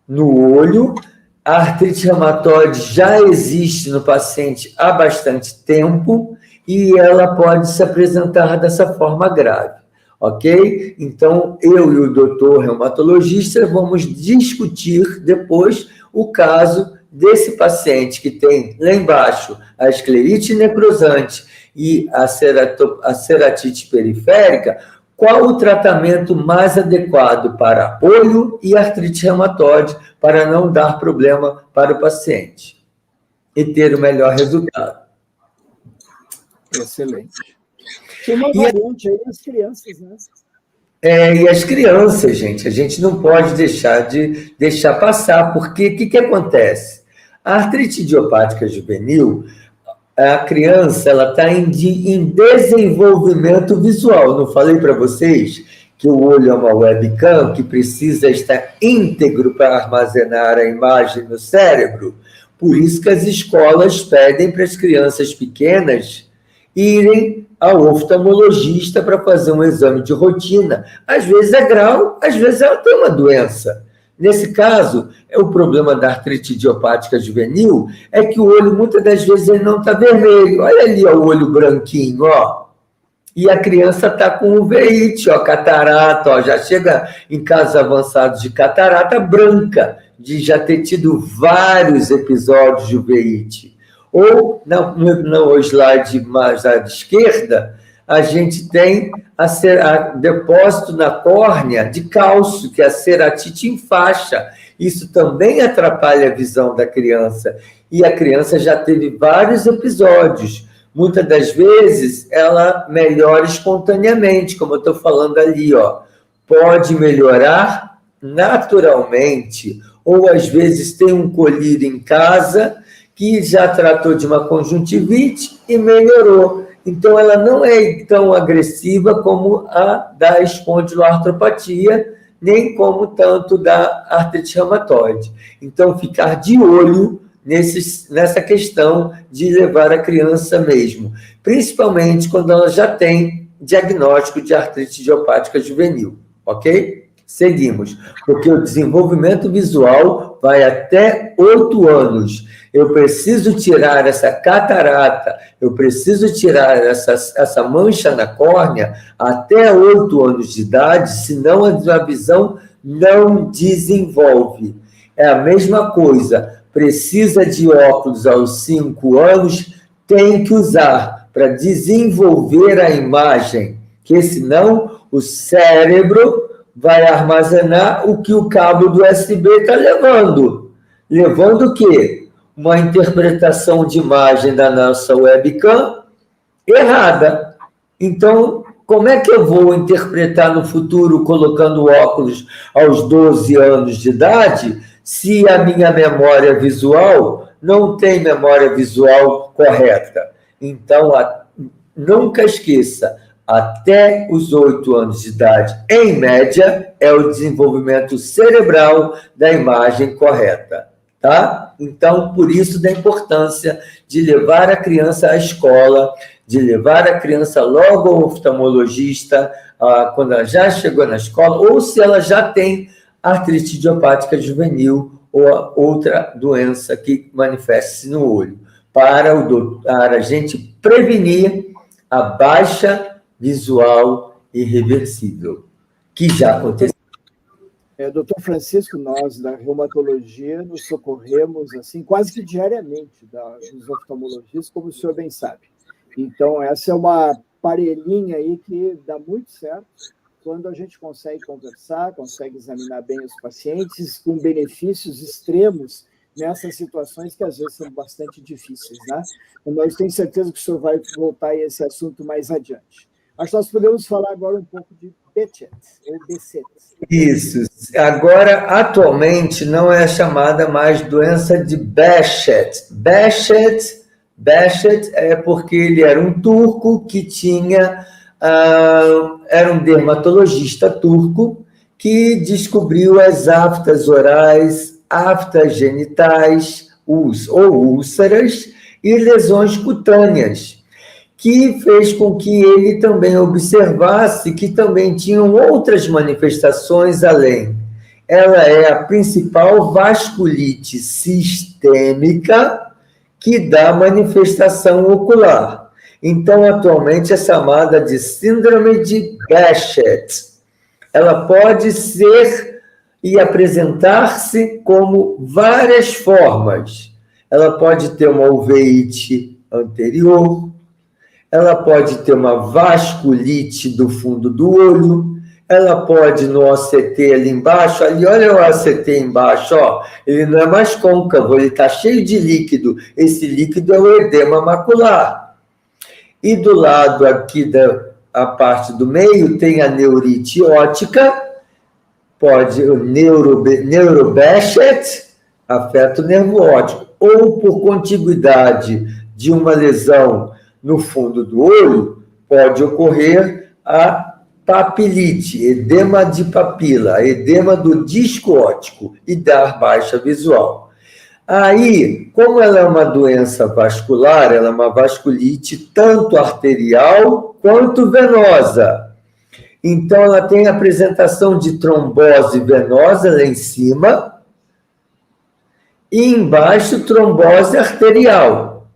no olho. A artrite reumatoide já existe no paciente há bastante tempo e ela pode se apresentar dessa forma grave, ok? Então, eu e o doutor reumatologista vamos discutir depois o caso desse paciente que tem lá embaixo a esclerite necrosante e a ceratite periférica, qual o tratamento mais adequado para olho e artrite reumatoide para não dar problema para o paciente e ter o melhor resultado. Excelente. Tem uma variante aí nas crianças, né? E as crianças, gente, a gente não pode deixar passar, porque o que acontece? A artrite idiopática juvenil, a criança ela está em desenvolvimento visual. Não falei para vocês que o olho é uma webcam que precisa estar íntegro para armazenar a imagem no cérebro? Por isso que as escolas pedem para as crianças pequenas irem ao oftalmologista para fazer um exame de rotina. Às vezes é grau, às vezes ela tem uma doença. Nesse caso, o problema da artrite idiopática juvenil é que o olho, muitas das vezes, ele não está vermelho. Olha ali ó, o olho branquinho, ó. E a criança está com uveíte, ó, catarata, ó, já chega em casos avançados de catarata branca, de já ter tido vários episódios de uveíte. Ou, no slide mais à esquerda, a gente tem depósito na córnea de cálcio, que é a ceratite em faixa. Isso também atrapalha a visão da criança. E a criança já teve vários episódios. Muitas das vezes, ela melhora espontaneamente, como eu estou falando ali, ó. Pode melhorar naturalmente, ou às vezes tem um colírio em casa que já tratou de uma conjuntivite e melhorou. Então, ela não é tão agressiva como a da espondiloartropatia, nem como tanto da artrite reumatoide. Então, ficar de olho nessa questão de levar a criança mesmo, principalmente quando ela já tem diagnóstico de artrite idiopática juvenil, ok? Seguimos, porque o desenvolvimento visual vai até 8 anos. Eu preciso tirar essa catarata, eu preciso tirar essa mancha na córnea até 8 anos de idade, senão a visão não desenvolve. É a mesma coisa, precisa de óculos aos 5 anos, tem que usar para desenvolver a imagem, porque senão o cérebro vai armazenar o que o cabo do USB está levando. Levando o quê? Uma interpretação de imagem da nossa webcam errada. Então, como é que eu vou interpretar no futuro colocando óculos aos 12 anos de idade, se a minha memória visual não tem memória visual correta. Então, nunca esqueça, até os 8 anos de idade, em média, é o desenvolvimento cerebral da imagem correta, tá? Então, por isso da importância de levar a criança à escola, de levar a criança logo ao oftalmologista, quando ela já chegou na escola, ou se ela já tem artrite idiopática juvenil ou outra doença que manifeste-se no olho, para a gente prevenir a baixa visual irreversível, que já aconteceu. Doutor Francisco, nós da reumatologia nos socorremos assim quase que diariamente dos oftalmologistas, como o senhor bem sabe. Então, essa é uma parelhinha aí que dá muito certo quando a gente consegue conversar, consegue examinar bem os pacientes com benefícios extremos nessas situações que às vezes são bastante difíceis, né? Nós tenho certeza que o senhor vai voltar a esse assunto mais adiante. Acho que nós podemos falar agora um pouco de Behçet, ou Behçet. Isso. Agora, atualmente, não é chamada mais doença de Behçet. Behçet é porque ele era um turco que tinha... era um dermatologista turco que descobriu as aftas orais, aftas genitais, ou úlceras e lesões cutâneas, que fez com que ele também observasse que também tinham outras manifestações além. Ela é a principal vasculite sistêmica que dá manifestação ocular. Então, atualmente, é chamada de síndrome de Behçet. Ela pode ser e apresentar-se como várias formas. Ela pode ter uma uveíte anterior, ela pode ter uma vasculite do fundo do olho, ela pode no OCT ali embaixo, ali, olha o OCT embaixo, ó, ele não é mais côncavo, ele está cheio de líquido, esse líquido é o edema macular. E do lado aqui a parte do meio tem a neurite óptica, pode o neurobehçet, afeta o nervo óptico, ou por contiguidade de uma lesão no fundo do olho, pode ocorrer a papilite, edema de papila, edema do disco óptico e dar baixa visual. Aí, como ela é uma doença vascular, ela é uma vasculite tanto arterial quanto venosa. Então, ela tem apresentação de trombose venosa lá em cima e embaixo trombose arterial.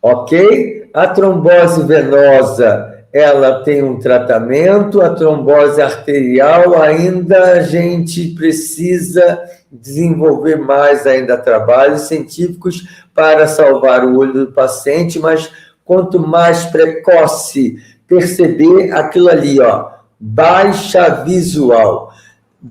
Ok? A trombose venosa, ela tem um tratamento, a trombose arterial ainda a gente precisa desenvolver mais ainda trabalhos científicos para salvar o olho do paciente, mas quanto mais precoce perceber aquilo ali, ó, baixa visual.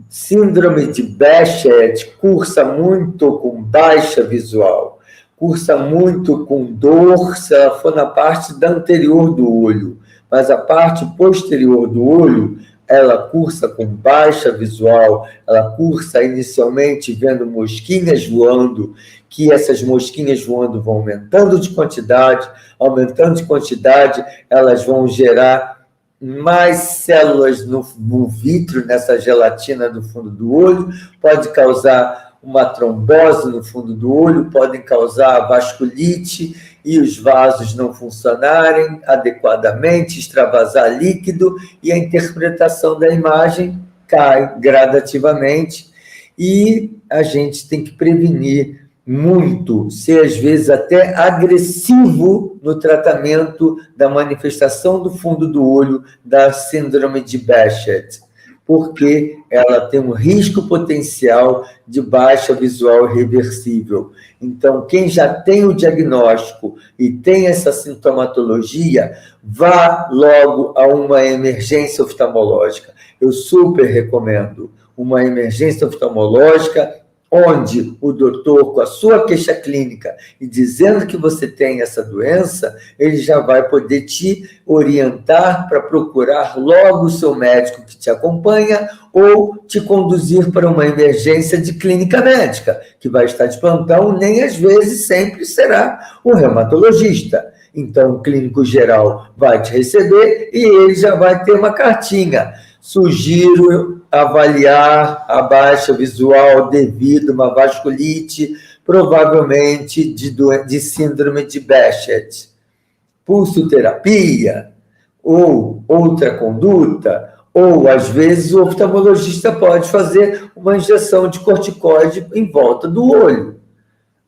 Síndrome de Behçet cursa muito com baixa visual, cursa muito com dor se ela for na parte da anterior do olho, mas a parte posterior do olho, ela cursa com baixa visual, ela cursa inicialmente vendo mosquinhas voando, que essas mosquinhas voando vão aumentando de quantidade, elas vão gerar mais células no vítreo, nessa gelatina do fundo do olho, pode causar uma trombose no fundo do olho, podem causar vasculite e os vasos não funcionarem adequadamente, extravasar líquido e a interpretação da imagem cai gradativamente e a gente tem que prevenir muito, ser às vezes até agressivo no tratamento da manifestação do fundo do olho da síndrome de Behçet, porque ela tem um risco potencial de baixa visual irreversível. Então, quem já tem o diagnóstico e tem essa sintomatologia, vá logo a uma emergência oftalmológica. Eu super recomendo uma emergência oftalmológica onde o doutor, com a sua queixa clínica e dizendo que você tem essa doença, ele já vai poder te orientar para procurar logo o seu médico que te acompanha ou te conduzir para uma emergência de clínica médica, que vai estar de plantão, nem às vezes sempre será o reumatologista. Então, o clínico geral vai te receber e ele já vai ter uma cartinha. Sugiro avaliar a baixa visual devido a uma vasculite, provavelmente de síndrome de Behçet. Pulsoterapia ou outra conduta, ou às vezes o oftalmologista pode fazer uma injeção de corticoide em volta do olho,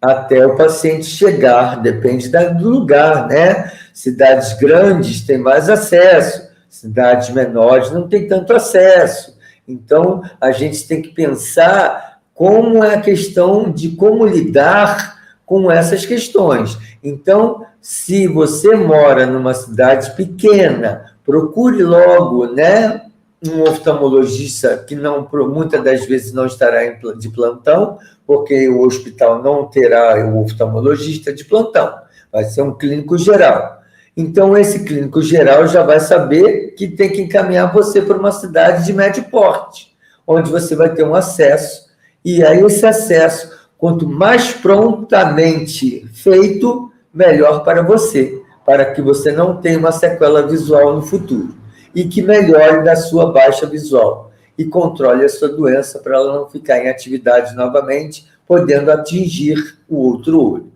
até o paciente chegar, depende do lugar, né? Cidades grandes têm mais acesso, cidades menores não têm tanto acesso. Então, a gente tem que pensar como é a questão de como lidar com essas questões. Então, se você mora numa cidade pequena, procure logo, né, um oftalmologista que muitas das vezes não estará de plantão, porque o hospital não terá o oftalmologista de plantão, vai ser um clínico geral. Então, esse clínico geral já vai saber que tem que encaminhar você para uma cidade de médio porte, onde você vai ter um acesso, e aí esse acesso, quanto mais prontamente feito, melhor para você, para que você não tenha uma sequela visual no futuro, e que melhore da sua baixa visual, e controle a sua doença para ela não ficar em atividade novamente, podendo atingir o outro olho.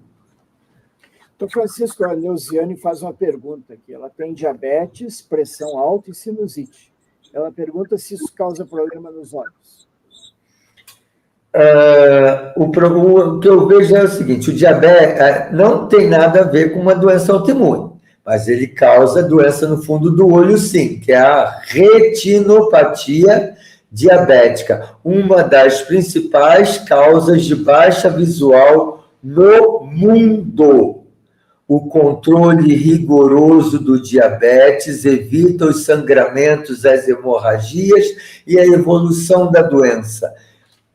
Doutor Francisco, a Neuziane faz uma pergunta aqui. Ela tem diabetes, pressão alta e sinusite. Ela pergunta se isso causa problema nos olhos. O que eu vejo é o seguinte, o diabetes não tem nada a ver com uma doença autoimune, mas ele causa doença no fundo do olho, sim, que é a retinopatia diabética, uma das principais causas de baixa visual no mundo. O controle rigoroso do diabetes evita os sangramentos, as hemorragias e a evolução da doença.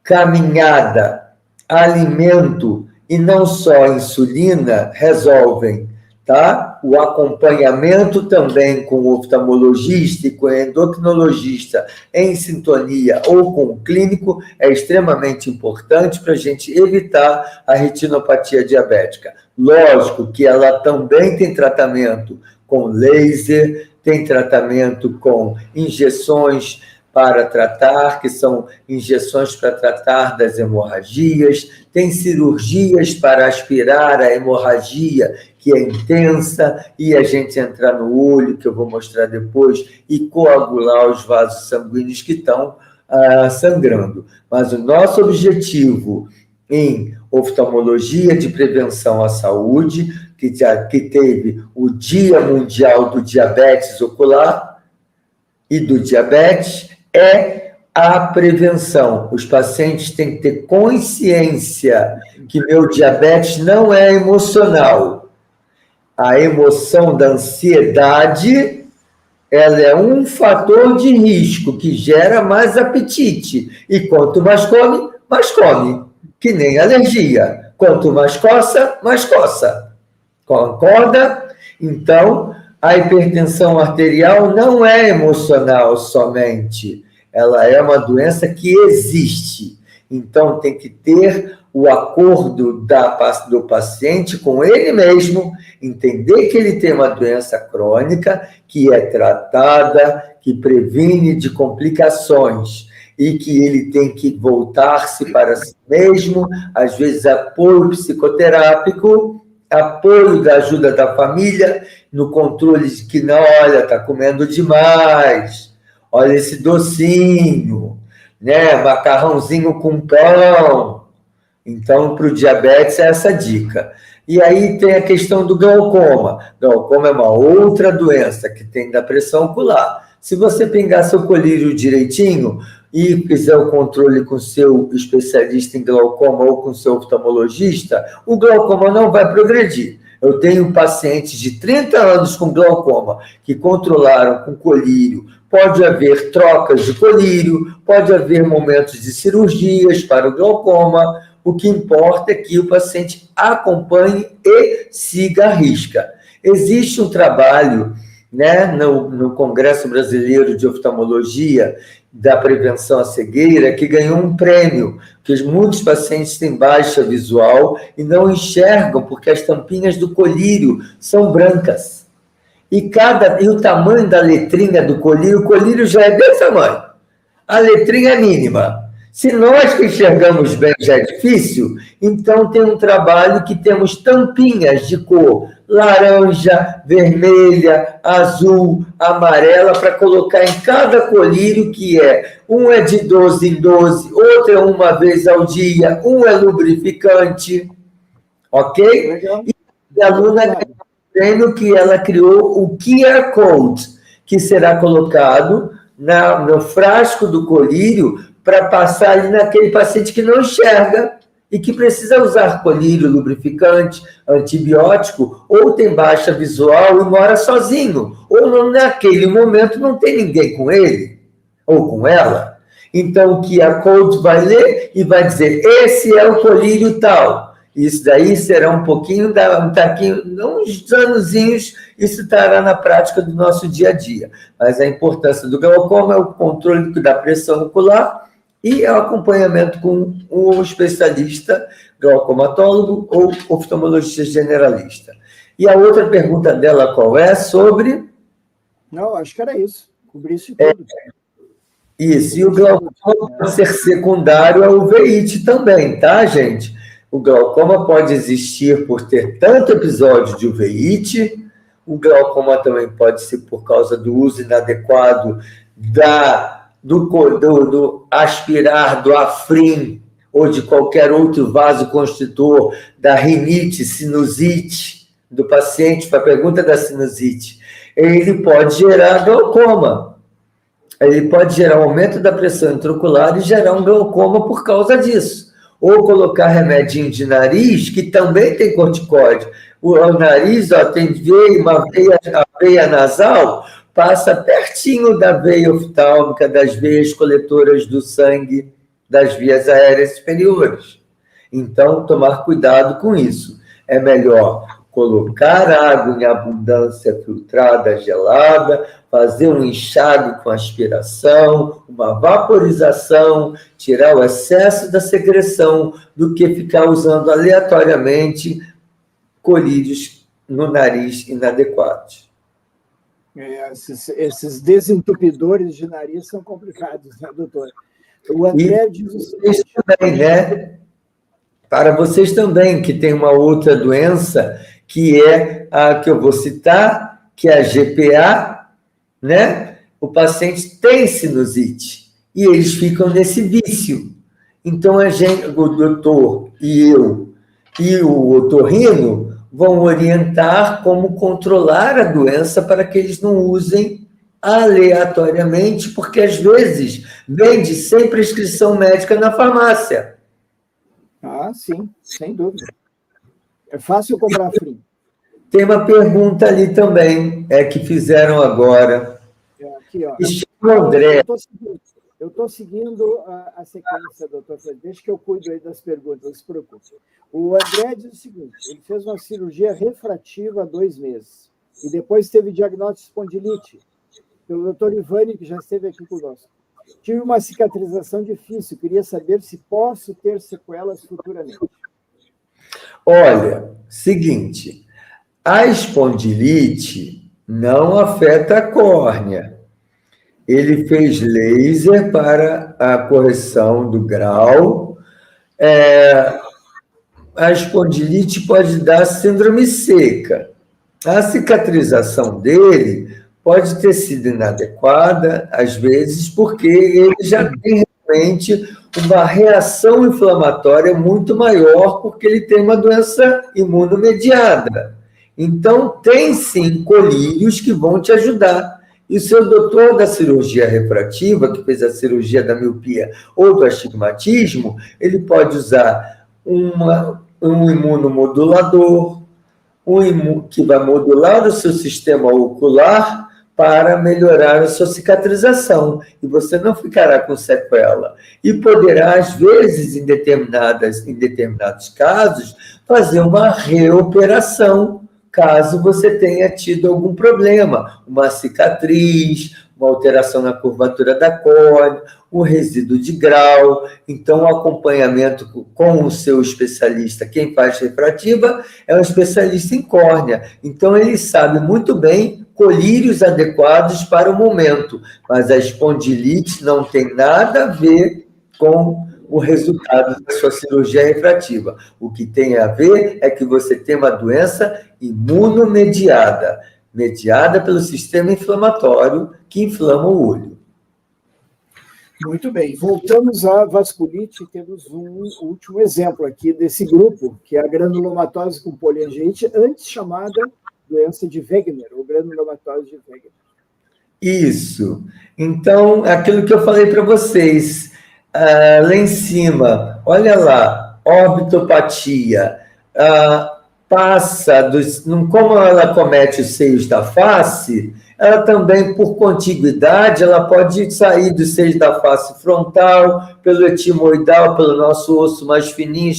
Caminhada, alimento e não só insulina resolvem, tá? O acompanhamento também com o oftalmologista e com o endocrinologista em sintonia ou com o clínico é extremamente importante para a gente evitar a retinopatia diabética. Lógico que ela também tem tratamento com laser, tem tratamento com injeções para tratar, que são injeções para tratar das hemorragias, tem cirurgias para aspirar a hemorragia, que é intensa, e a gente entrar no olho, que eu vou mostrar depois, e coagular os vasos sanguíneos que estão sangrando. Mas o nosso objetivo em oftalmologia de prevenção à saúde, que teve o Dia Mundial do Diabetes Ocular e do diabetes, é a prevenção. Os pacientes têm que ter consciência que meu diabetes não é emocional. A emoção da ansiedade, ela é um fator de risco que gera mais apetite. E quanto mais come, mais come. Que nem alergia. Quanto mais coça, mais coça. Concorda? Então, a hipertensão arterial não é emocional somente. Ela é uma doença que existe. Então, tem que ter o acordo do paciente com ele mesmo, entender que ele tem uma doença crônica, que é tratada, que previne de complicações, e que ele tem que voltar-se para si mesmo, às vezes apoio psicoterápico, apoio da ajuda da família, no controle de que, não, olha, está comendo demais, olha esse docinho, né, macarrãozinho com pão. Então, para o diabetes, é essa dica. E aí tem a questão do glaucoma. Glaucoma é uma outra doença que tem da pressão ocular. Se você pingar seu colírio direitinho e fizer o controle com seu especialista em glaucoma ou com seu oftalmologista, o glaucoma não vai progredir. Eu tenho pacientes de 30 anos com glaucoma que controlaram com colírio. Pode haver trocas de colírio, pode haver momentos de cirurgias para o glaucoma. O que importa é que o paciente acompanhe e siga a risca. Existe um trabalho, né, no Congresso Brasileiro de Oftalmologia da Prevenção à Cegueira, que ganhou um prêmio, porque muitos pacientes têm baixa visual e não enxergam porque as tampinhas do colírio são brancas. E o tamanho da letrinha do colírio, o colírio já é desse tamanho. A letrinha é mínima. Se nós que enxergamos bem já é difícil, então tem um trabalho que temos tampinhas de cor laranja, vermelha, azul, amarela, para colocar em cada colírio, que um é de 12 em 12, outro é uma vez ao dia, um é lubrificante, ok? Legal. E a aluna ganhou um prêmio que ela criou o QR Code, que será colocado no frasco do colírio para passar ali naquele paciente que não enxerga e que precisa usar colírio, lubrificante, antibiótico, ou tem baixa visual e mora sozinho, ou naquele momento não tem ninguém com ele ou com ela. Então, o QR Code vai ler e vai dizer, esse é o colírio tal. Isso daí será um pouquinho, uns anozinhos, isso estará na prática do nosso dia a dia. Mas a importância do glaucoma é o controle da pressão ocular e o acompanhamento com o especialista, glaucomatólogo ou oftalmologista generalista. E a outra pergunta dela qual é? Sobre... Não, acho que era isso. Cobrir isso tudo. Isso, e o glaucoma pode ser secundário ao uveiite também, tá, gente? O glaucoma pode existir por ter tanto episódio de uveíte, o glaucoma também pode ser por causa do uso inadequado do aspirar, do Afrin, ou de qualquer outro vasoconstritor, da rinite, sinusite, do paciente, para a pergunta da sinusite, ele pode gerar glaucoma. Ele pode gerar um aumento da pressão intraocular e gerar um glaucoma por causa disso. Ou colocar remedinho de nariz, que também tem corticóide. O nariz tem a veia nasal, passa pertinho da veia oftálmica, das veias coletoras do sangue, das vias aéreas superiores. Então, tomar cuidado com isso. É melhor colocar água em abundância filtrada, gelada, fazer um enxágue com aspiração, uma vaporização, tirar o excesso da secreção, do que ficar usando aleatoriamente colírios no nariz inadequados. Esses desentupidores de nariz são complicados, né, doutor? O André diz o seguinte... também, né? Para vocês também, que tem uma outra doença, que é a que eu vou citar, que é a GPA, né? O paciente tem sinusite e eles ficam nesse vício. Então, o doutor e eu e o otorrino vão orientar como controlar a doença para que eles não usem aleatoriamente, porque às vezes vende sem prescrição médica na farmácia. Ah, sim, sem dúvida. É fácil comprar Afrin. Tem uma pergunta ali também, que fizeram agora. Aqui, ó. André. Eu estou seguindo a sequência, doutor Fred. Deixa que eu cuido aí das perguntas, não se preocupe. O André diz o seguinte, ele fez uma cirurgia refrativa há 2 meses e depois teve diagnóstico de espondilite pelo doutor Ivani, que já esteve aqui conosco. Tive uma cicatrização difícil, queria saber se posso ter sequelas futuramente. Olha, seguinte, a espondilite não afeta a córnea. Ele fez laser para a correção do grau. A espondilite pode dar síndrome seca. A cicatrização dele pode ter sido inadequada, às vezes, porque ele já tem realmente uma reação inflamatória muito maior, porque ele tem uma doença imunomediada. Então, tem sim colírios que vão te ajudar. E o seu doutor da cirurgia refrativa, que fez a cirurgia da miopia ou do astigmatismo, ele pode usar um imunomodulador, que vai modular o seu sistema ocular para melhorar a sua cicatrização, e você não ficará com sequela. E poderá, às vezes, em determinados casos, fazer uma reoperação, caso você tenha tido algum problema, uma cicatriz, uma alteração na curvatura da córnea, um resíduo de grau. Então, o acompanhamento com o seu especialista, quem faz refrativa, é um especialista em córnea. Então, ele sabe muito bem colírios adequados para o momento, mas a espondilite não tem nada a ver com o resultado da sua cirurgia refrativa. O que tem a ver é que você tem uma doença imunomediada, mediada pelo sistema inflamatório que inflama o olho. Muito bem. Voltamos à vasculite. Temos um último exemplo aqui desse grupo, que é a granulomatose com poliangiite, antes chamada doença de Wegener, ou granulomatose de Wegener. Isso. Então, aquilo que eu falei para vocês, lá em cima, olha lá, orbitopatia, passa, como ela comete os seios da face, ela também, por contiguidade, ela pode sair dos seios da face frontal, pelo etimoidal, pelo nosso osso mais fininho,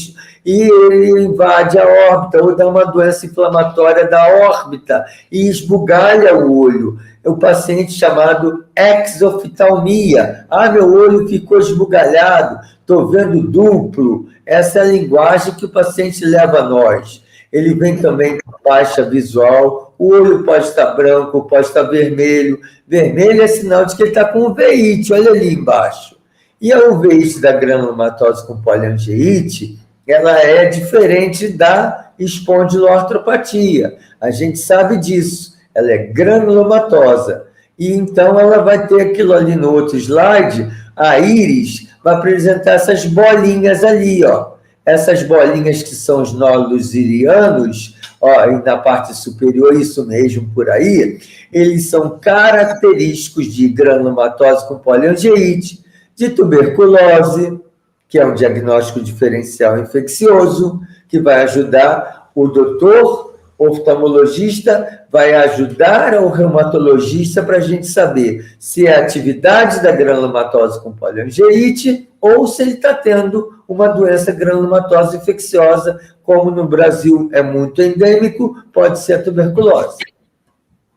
e ele invade a órbita, ou dá uma doença inflamatória da órbita, e esbugalha o olho. É o paciente chamado exoftalmia. Meu olho ficou esbugalhado, estou vendo duplo. Essa é a linguagem que o paciente leva a nós. Ele vem também com baixa visual, o olho pode estar branco, pode estar vermelho. Vermelho é sinal de que ele está com uveíte, olha ali embaixo. E a uveíte da granulomatose com poliangiite, ela é diferente da espondiloartropatia. A gente sabe disso, ela é granulomatosa. E então ela vai ter aquilo ali no outro slide, a íris vai apresentar essas bolinhas ali, ó. Essas bolinhas que são os nódulos irianos, e na parte superior, isso mesmo por aí, eles são característicos de granulomatose com poliangiite, de tuberculose, que é um diagnóstico diferencial infeccioso, que vai ajudar o doutor oftalmologista, vai ajudar o reumatologista para a gente saber se é a atividade da granulomatose com poliangiite ou se ele está tendo uma doença granulomatose infecciosa, como no Brasil é muito endêmico, pode ser a tuberculose.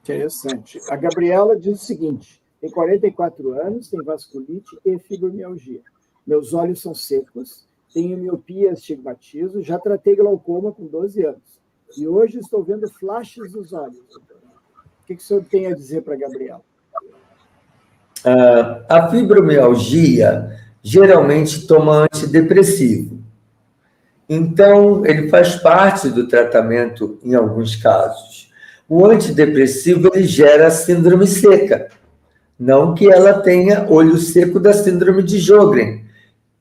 Interessante. A Gabriela diz o seguinte: tem 44 anos, tem vasculite e fibromialgia. Meus olhos são secos, tenho miopia, astigmatismo, já tratei glaucoma com 12 anos. E hoje estou vendo flashes dos olhos. O que o senhor tem a dizer para a Gabriela? A fibromialgia geralmente toma antidepressivo. Então, ele faz parte do tratamento em alguns casos. O antidepressivo ele gera síndrome seca. Não que ela tenha olho seco da síndrome de Sjögren,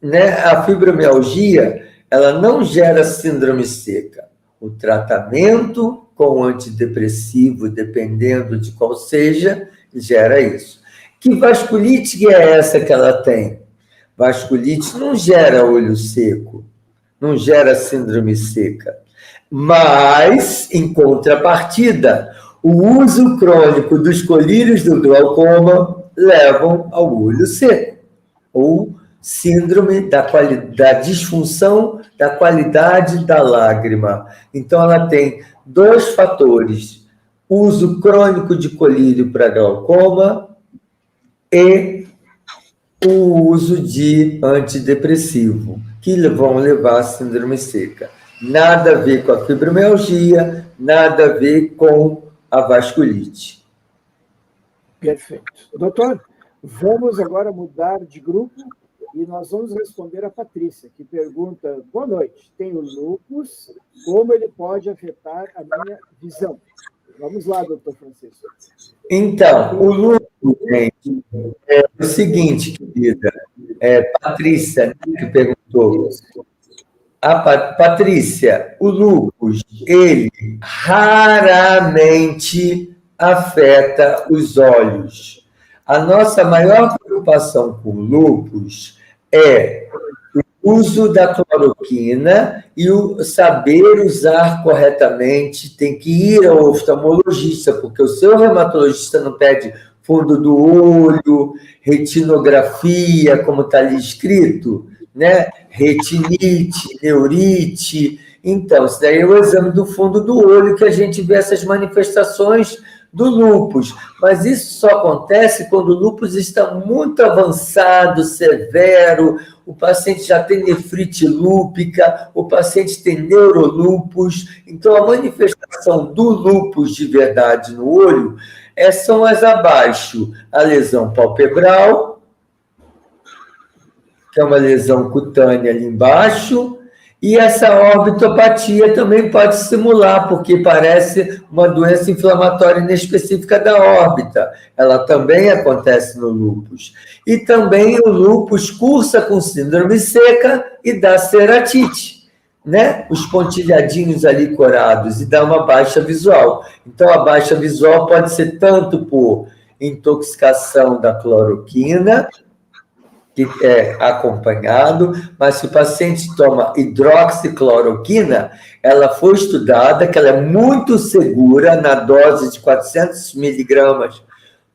né? A fibromialgia, ela não gera síndrome seca. O tratamento com antidepressivo, dependendo de qual seja, gera isso. Que vasculite é essa que ela tem? Vasculite não gera olho seco, não gera síndrome seca. Mas, em contrapartida, o uso crônico dos colírios do glaucoma levam ao olho seco, ou síndrome da disfunção da qualidade da lágrima. Então, ela tem dois fatores: uso crônico de colírio para glaucoma e o uso de antidepressivo, que vão levar à síndrome seca. Nada a ver com a fibromialgia, nada a ver com a vasculite. Perfeito. Doutor, vamos agora mudar de grupo e nós vamos responder a Patrícia, que pergunta: boa noite, tenho lúpus, como ele pode afetar a minha visão? Vamos lá, doutor Francisco. Então, o lúpus, gente, é o seguinte, querida, Patrícia, que perguntou. Patrícia, o lúpus, ele raramente afeta os olhos. A nossa maior preocupação com o lúpus é os uso da cloroquina e o saber usar corretamente, tem que ir ao oftalmologista, porque o seu reumatologista não pede fundo do olho, retinografia, como está ali escrito, né? Retinite, neurite. Então, isso daí é o exame do fundo do olho que a gente vê essas manifestações do lúpus. Mas isso só acontece quando o lúpus está muito avançado, severo, o paciente já tem nefrite lúpica, o paciente tem neurolúpus. Então, a manifestação do lúpus de verdade no olho são as abaixo. A lesão palpebral, que é uma lesão cutânea ali embaixo, e essa orbitopatia também pode simular, porque parece uma doença inflamatória inespecífica da órbita. Ela também acontece no lúpus. E também o lúpus cursa com síndrome seca e dá ceratite, né? Os pontilhadinhos ali corados, e dá uma baixa visual. Então, a baixa visual pode ser tanto por intoxicação da cloroquina, que é acompanhado, mas se o paciente toma hidroxicloroquina, ela foi estudada que ela é muito segura na dose de 400 miligramas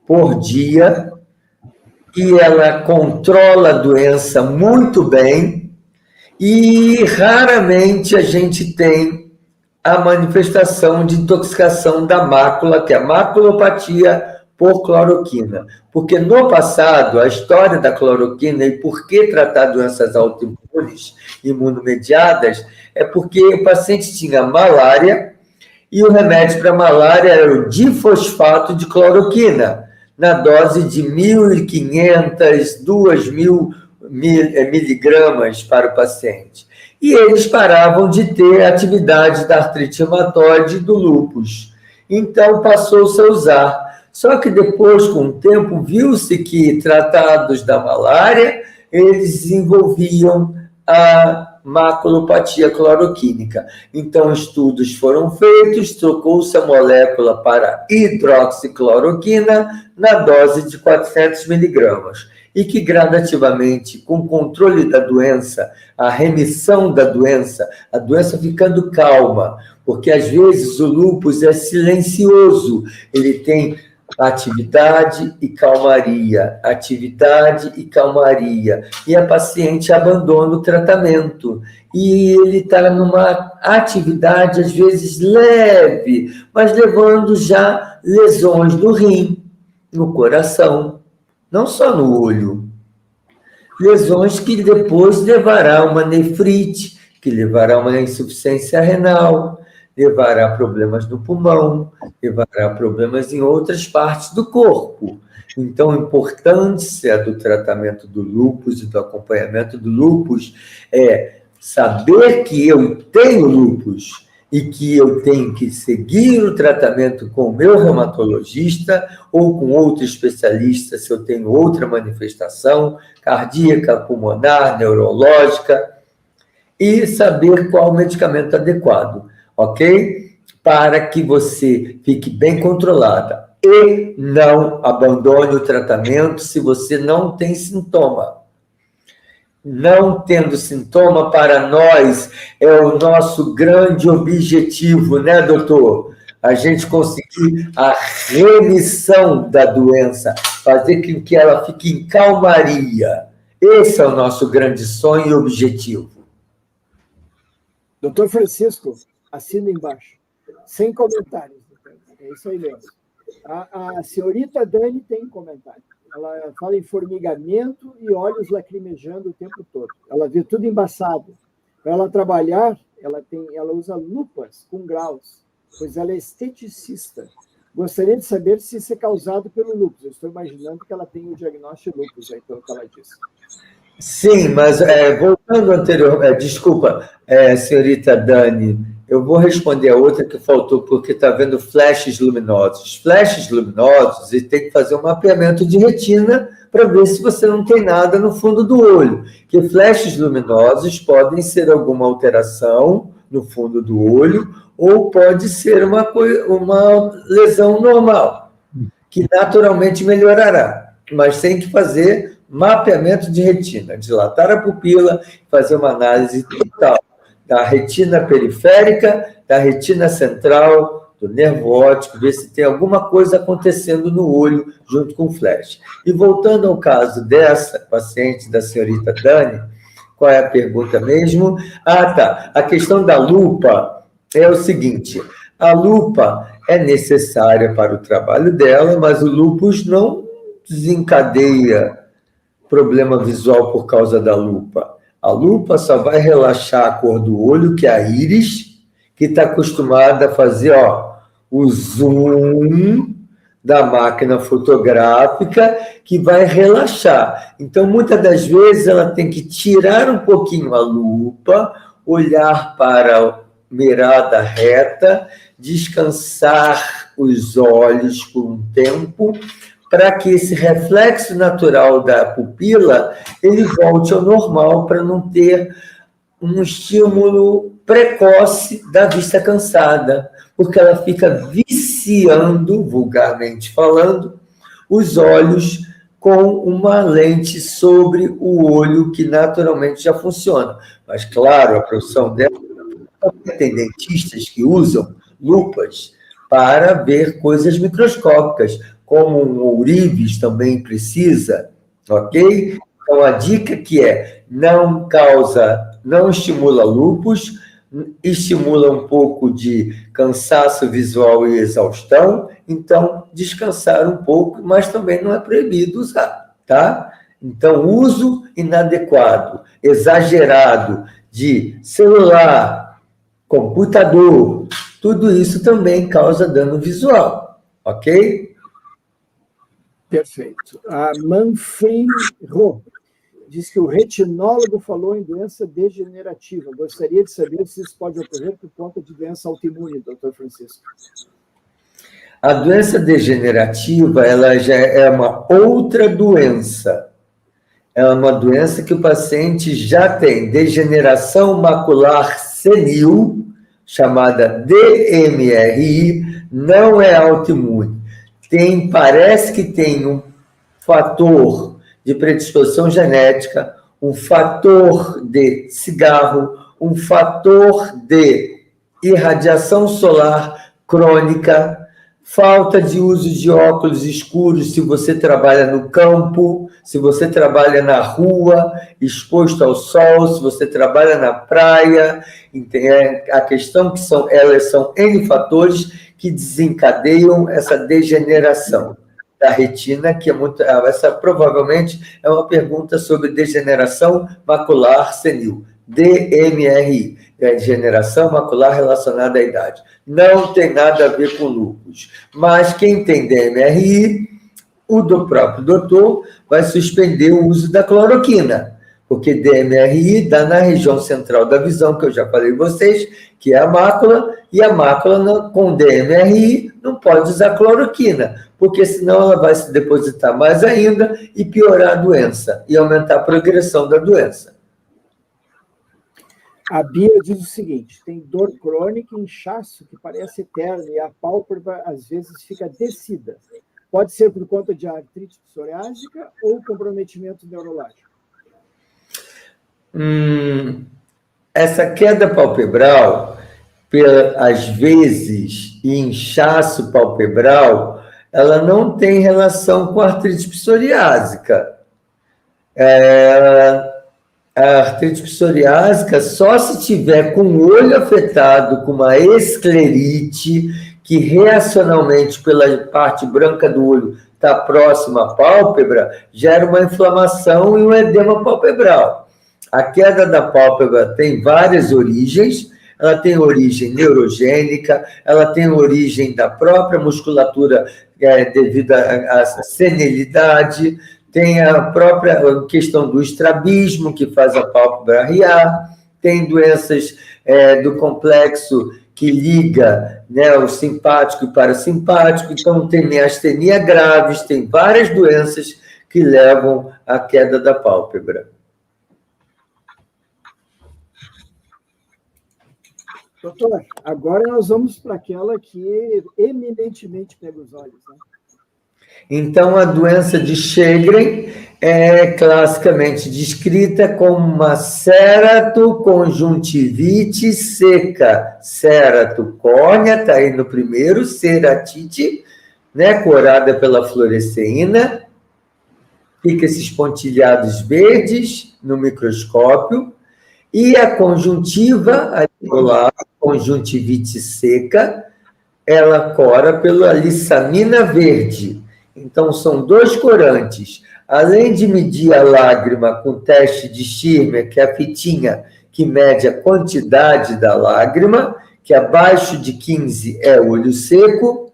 por dia, e ela controla a doença muito bem, e raramente a gente tem a manifestação de intoxicação da mácula, que é a maculopatia por cloroquina. Porque no passado, a história da cloroquina e por que tratar doenças autoimunes, imunomediadas, é porque o paciente tinha malária e o remédio para malária era o difosfato de cloroquina, na dose de 1.500, 2.000 miligramas para o paciente. E eles paravam de ter atividade da artrite reumatoide e do lúpus. Então, passou-se a usar. Só que depois, com o tempo, viu-se que tratados da malária, eles desenvolviam a maculopatia cloroquínica. Então, estudos foram feitos, trocou-se a molécula para hidroxicloroquina na dose de 400 miligramas. E que gradativamente, com controle da doença, a remissão da doença, a doença ficando calma, porque às vezes o lúpus é silencioso, ele tem atividade e calmaria, atividade e calmaria, e a paciente abandona o tratamento, e ele está numa atividade, às vezes, leve, mas levando já lesões no rim, no coração, não só no olho, lesões que depois levará a uma nefrite, que levará a uma insuficiência renal, levará a problemas no pulmão, levará a problemas em outras partes do corpo. Então, a importância do tratamento do lúpus e do acompanhamento do lúpus é saber que eu tenho lúpus e que eu tenho que seguir o tratamento com o meu reumatologista ou com outro especialista se eu tenho outra manifestação cardíaca, pulmonar, neurológica, e saber qual o medicamento adequado. Ok? Para que você fique bem controlada e não abandone o tratamento se você não tem sintoma. Não tendo sintoma, para nós, é o nosso grande objetivo, né, doutor? A gente conseguir a remissão da doença, fazer com que ela fique em calmaria. Esse é o nosso grande sonho e objetivo. Doutor Francisco, assina embaixo. Sem comentários. É isso aí mesmo. A senhorita Dani tem comentário. Ela fala em formigamento e olhos lacrimejando o tempo todo. Ela vê tudo embaçado. Para ela trabalhar, ela usa lupas com graus, pois ela é esteticista. Gostaria de saber se isso é causado pelo lúpus. Eu estou imaginando que ela tem o diagnóstico de lúpus, pelo que ela disse. Sim, mas voltando anterior, desculpa, senhorita Dani, eu vou responder a outra que faltou, porque está vendo flashes luminosos. Flashes luminosos, e tem que fazer um mapeamento de retina para ver se você não tem nada no fundo do olho. Que flashes luminosos podem ser alguma alteração no fundo do olho, ou pode ser uma lesão normal, que naturalmente melhorará. Mas tem que fazer mapeamento de retina, dilatar a pupila, fazer uma análise total da retina periférica, da retina central, do nervo óptico, ver se tem alguma coisa acontecendo no olho junto com o flash. E voltando ao caso dessa paciente, da senhorita Dani, qual é a pergunta mesmo? Ah, tá. A questão da lupa é o seguinte: a lupa é necessária para o trabalho dela, mas o lúpus não desencadeia problema visual por causa da lupa. A lupa só vai relaxar a cor do olho, que é a íris, que está acostumada a fazer o zoom da máquina fotográfica, que vai relaxar. Então, muitas das vezes, ela tem que tirar um pouquinho a lupa, olhar para a mirada reta, descansar os olhos por um tempo, para que esse reflexo natural da pupila ele volte ao normal, para não ter um estímulo precoce da vista cansada, porque ela fica viciando, vulgarmente falando, os olhos com uma lente sobre o olho que naturalmente já funciona. Mas, claro, a profissão dela, tem dentistas que usam lupas para ver coisas microscópicas, como um ourives também precisa, ok? Então, a dica que não estimula lúpus, estimula um pouco de cansaço visual e exaustão, então, descansar um pouco, mas também não é proibido usar, tá? Então, uso inadequado, exagerado de celular, computador, tudo isso também causa dano visual, ok? Perfeito. A Manfrim Ro diz que o retinólogo falou em doença degenerativa. Gostaria de saber se isso pode ocorrer por conta de doença autoimune, doutor Francisco. A doença degenerativa, ela já é uma outra doença. É uma doença que o paciente já tem degeneração macular senil, chamada DMRI, não é autoimune. Parece que tem um fator de predisposição genética, um fator de cigarro, um fator de irradiação solar crônica, falta de uso de óculos escuros se você trabalha no campo, se você trabalha na rua, exposto ao sol, se você trabalha na praia. A questão que elas são N fatores que desencadeiam essa degeneração da retina, que é muito... Essa provavelmente é uma pergunta sobre degeneração macular senil, DMRI, degeneração macular relacionada à idade. Não tem nada a ver com lúpus. Mas quem tem DMRI, o do próprio doutor vai suspender o uso da cloroquina, porque DMRI dá na região central da visão, que eu já falei para vocês, que é a mácula, e a mácula com DMRI não pode usar cloroquina, porque senão ela vai se depositar mais ainda e piorar a doença, e aumentar a progressão da doença. A Bia diz o seguinte: tem dor crônica, inchaço que parece eterno e a pálpebra às vezes fica descida. Pode ser por conta de artrite psoriásica ou comprometimento neurológico? Essa queda palpebral, às vezes, e inchaço palpebral, ela não tem relação com artrite psoriásica. A artrite psoriásica só se tiver com o olho afetado, com uma esclerite, que reacionalmente pela parte branca do olho está próxima à pálpebra, gera uma inflamação e um edema palpebral. A queda da pálpebra tem várias origens. Ela tem origem neurogênica, ela tem origem da própria musculatura devido à senilidade, tem a própria questão do estrabismo, que faz a pálpebra arriar, tem doenças do complexo que liga, né, o simpático e parasimpático, então tem miastenia graves, tem várias doenças que levam à queda da pálpebra. Doutor, agora nós vamos para aquela que eminentemente pega os olhos, né? Então, a doença de Sjögren É classicamente descrita como uma ceratoconjuntivite seca. Ceratocórnea, está aí no primeiro, ceratite, né, corada pela fluoresceína, fica esses pontilhados verdes no microscópio, e a conjuntiva, ali do lado, conjuntivite seca, ela cora pela lissamina verde. Então, são 2 corantes. Além de medir a lágrima com teste de Schirmer, que é a fitinha que mede a quantidade da lágrima, que abaixo de 15 é olho seco,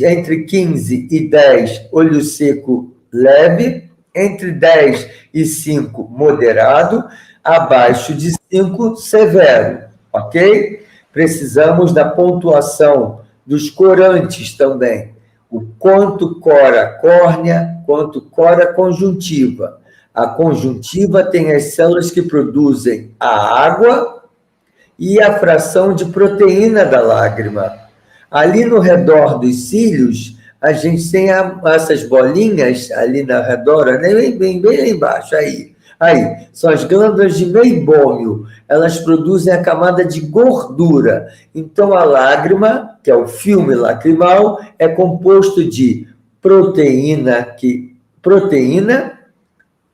entre 15 e 10, olho seco leve, entre 10 e 5, moderado, abaixo de 5, severo, ok? Precisamos da pontuação dos corantes também. O quanto cora a córnea, quanto cora a conjuntiva. A conjuntiva tem as células que produzem a água e a fração de proteína da lágrima. Ali no redor dos cílios, a gente tem essas bolinhas ali na redor, bem lá embaixo, aí, são as glândulas de meibômio, elas produzem a camada de gordura. Então, a lágrima, que é o filme lacrimal, é composto de proteína,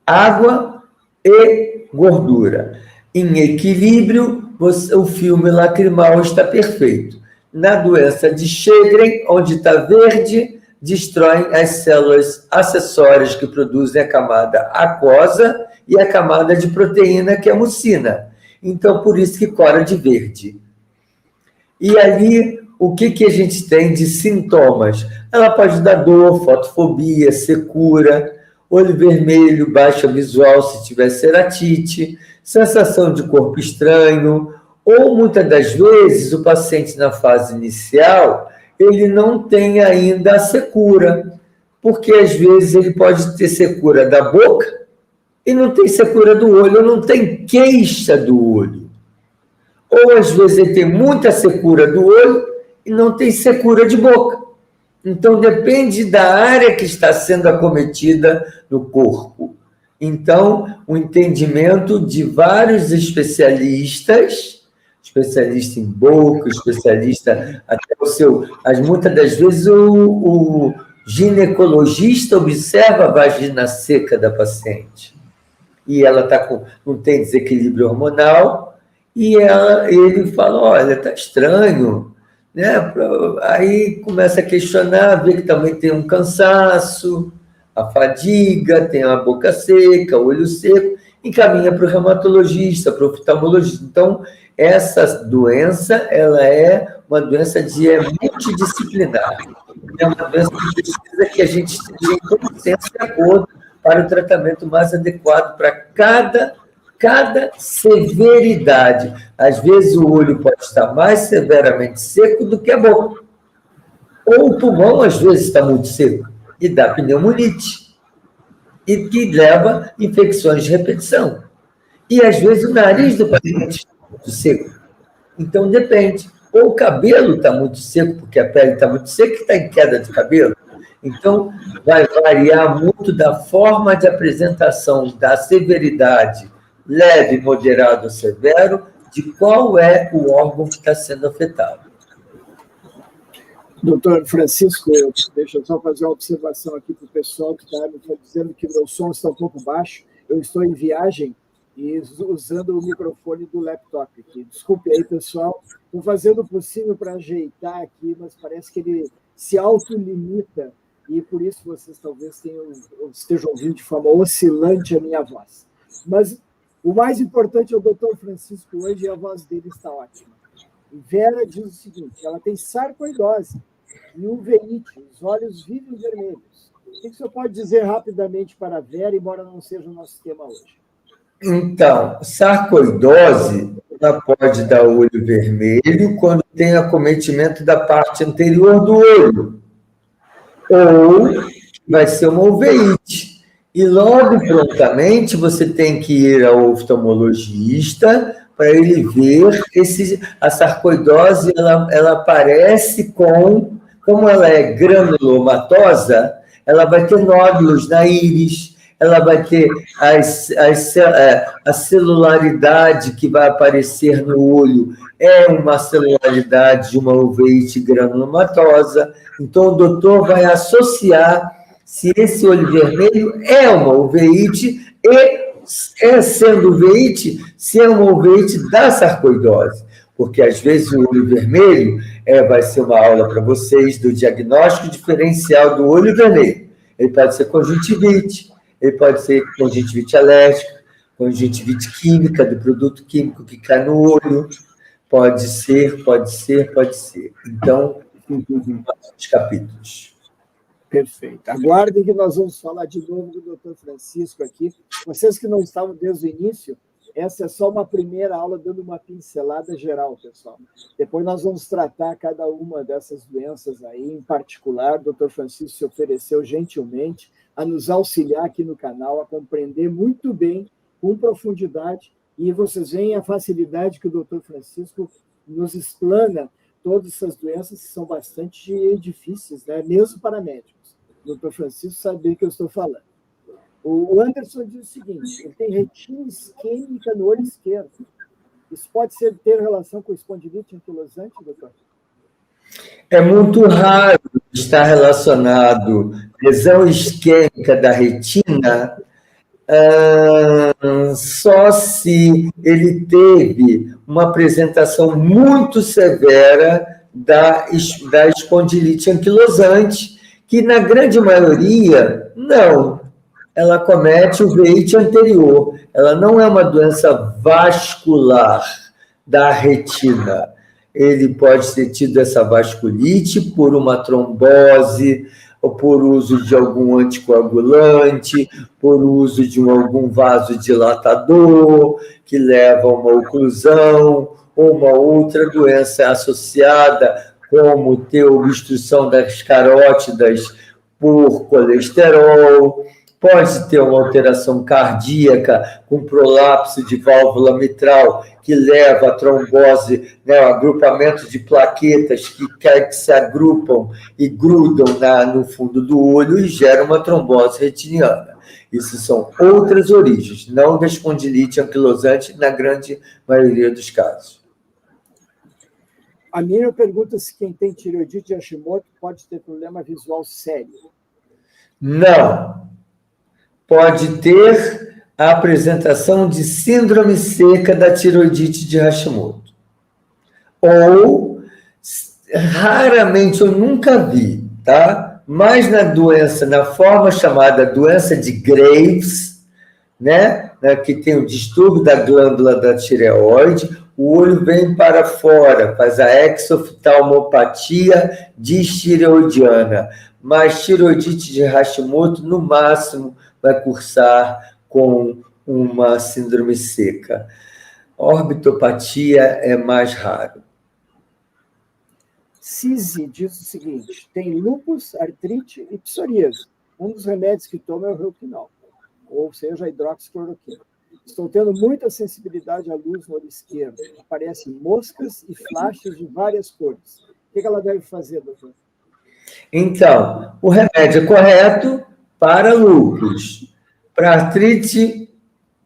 água e gordura. Em equilíbrio, o filme lacrimal está perfeito. Na doença de Sjögren, onde está verde, destroem as células acessórias que produzem a camada aquosa e a camada de proteína, que é a mucina. Então, por isso que cora de verde. E ali, o que a gente tem de sintomas? Ela pode dar dor, fotofobia, secura, olho vermelho, baixa visual se tiver ceratite, sensação de corpo estranho, ou muitas das vezes o paciente na fase inicial, ele não tem ainda a secura, porque às vezes ele pode ter secura da boca e não tem secura do olho, não tem queixa do olho. Ou às vezes ele tem muita secura do olho e não tem secura de boca. Então depende da área que está sendo acometida no corpo. Então, o entendimento de vários especialista em boca, especialista até muitas das vezes o ginecologista observa a vagina seca da paciente. E ela não tem desequilíbrio hormonal, e ele fala, olha, está estranho, né? Aí começa a questionar, vê que também tem um cansaço, a fadiga, tem a boca seca, o olho seco, encaminha para o reumatologista, para o oftalmologista. Então, essa doença, ela é uma doença multidisciplinar. É uma doença que precisa que a gente esteja em consenso de acordo para o tratamento mais adequado para cada severidade. Às vezes, o olho pode estar mais severamente seco do que a boca. Ou o pulmão, às vezes, está muito seco e dá pneumonite, e que leva infecções de repetição. E, às vezes, o nariz do paciente está muito seco. Então, depende. Ou o cabelo está muito seco, porque a pele está muito seca e está em queda de cabelo. Então, vai variar muito da forma de apresentação, da severidade, leve, moderado ou severo, de qual é o órgão que está sendo afetado. Doutor Francisco, deixa eu só fazer uma observação aqui para o pessoal que está me dizendo que meu som está um pouco baixo. Eu estou em viagem e usando o microfone do laptop aqui. Desculpe aí, pessoal. Estou fazendo o possível para ajeitar aqui, mas parece que ele se autolimita e por isso vocês talvez estejam ouvindo de forma oscilante a minha voz. Mas o mais importante é o doutor Francisco hoje e a voz dele está ótima. Vera diz o seguinte, ela tem sarcoidose e uveíte, os olhos vivem vermelhos. O que o senhor pode dizer rapidamente para a Vera, embora não seja o nosso tema hoje? Então, sarcoidose, ela pode dar olho vermelho quando tem acometimento da parte anterior do olho. Ou vai ser uma uveíte. E logo, prontamente, você tem que ir ao oftalmologista para ele ver a sarcoidose, ela aparece como ela é granulomatosa, ela vai ter nódulos na íris, ela vai ter a celularidade que vai aparecer no olho, é uma celularidade de uma uveíte granulomatosa. Então, o doutor vai associar se esse olho vermelho é uma uveíte e, sendo uveíte, se é uma uveíte da sarcoidose. Porque, às vezes, o olho vermelho vai ser uma aula para vocês do diagnóstico diferencial do olho vermelho. Ele pode ser conjuntivite, ele pode ser conjuntivite alérgica, conjuntivite química, do produto químico que cai no olho. Pode ser. Então, os capítulos. Perfeito. Aguardem que nós vamos falar de novo do Dr. Francisco aqui. Vocês que não estavam desde o início, essa é só uma primeira aula dando uma pincelada geral, pessoal. Depois nós vamos tratar cada uma dessas doenças aí, em particular. O Dr. Francisco se ofereceu gentilmente a nos auxiliar aqui no canal, a compreender muito bem, com profundidade, e vocês veem a facilidade que o Dr. Francisco nos explana todas essas doenças que são bastante difíceis, né? Mesmo para médicos. O Dr. Francisco sabe o que eu estou falando. O Anderson diz o seguinte: ele tem retina isquêmica no olho esquerdo. Isso pode ter relação com espondilite anquilosante, doutor? É muito raro estar relacionado lesão isquêmica da retina, só se ele teve uma apresentação muito severa da espondilite anquilosante, que na grande maioria, não. Ela comete uveíte anterior. Ela não é uma doença vascular da retina. Ele pode ter tido essa vasculite por uma trombose, ou por uso de algum anticoagulante, por uso de algum vasodilatador, que leva a uma oclusão, ou uma outra doença associada, como ter obstrução das carótidas por colesterol. Pode ter uma alteração cardíaca com prolapso de válvula mitral, que leva a trombose, né, o agrupamento de plaquetas que se agrupam e grudam no fundo do olho e gera uma trombose retiniana. Isso são outras origens, não da espondilite anquilosante na grande maioria dos casos. A minha pergunta se quem tem tireoidite de Hashimoto pode ter problema visual sério. Não. Pode ter a apresentação de síndrome seca da tireoidite de Hashimoto. Ou, raramente, eu nunca vi, tá? Mas na doença, na forma chamada doença de Graves, né? Que tem o distúrbio da glândula da tireoide, o olho vem para fora, faz a exoftalmopatia distireoidiana. Mas tireoidite de Hashimoto, no máximo, vai cursar com uma síndrome seca. Orbitopatia é mais raro. Cisi diz o seguinte: tem lúpus, artrite e psoríase. Um dos remédios que toma é o Reuquinol, ou seja, a hidroxicloroquina. Estou tendo muita sensibilidade à luz no olho esquerdo. Aparecem moscas e flashes de várias cores. O que ela deve fazer, doutor? Então, o remédio é correto para lúpus. Para artrite,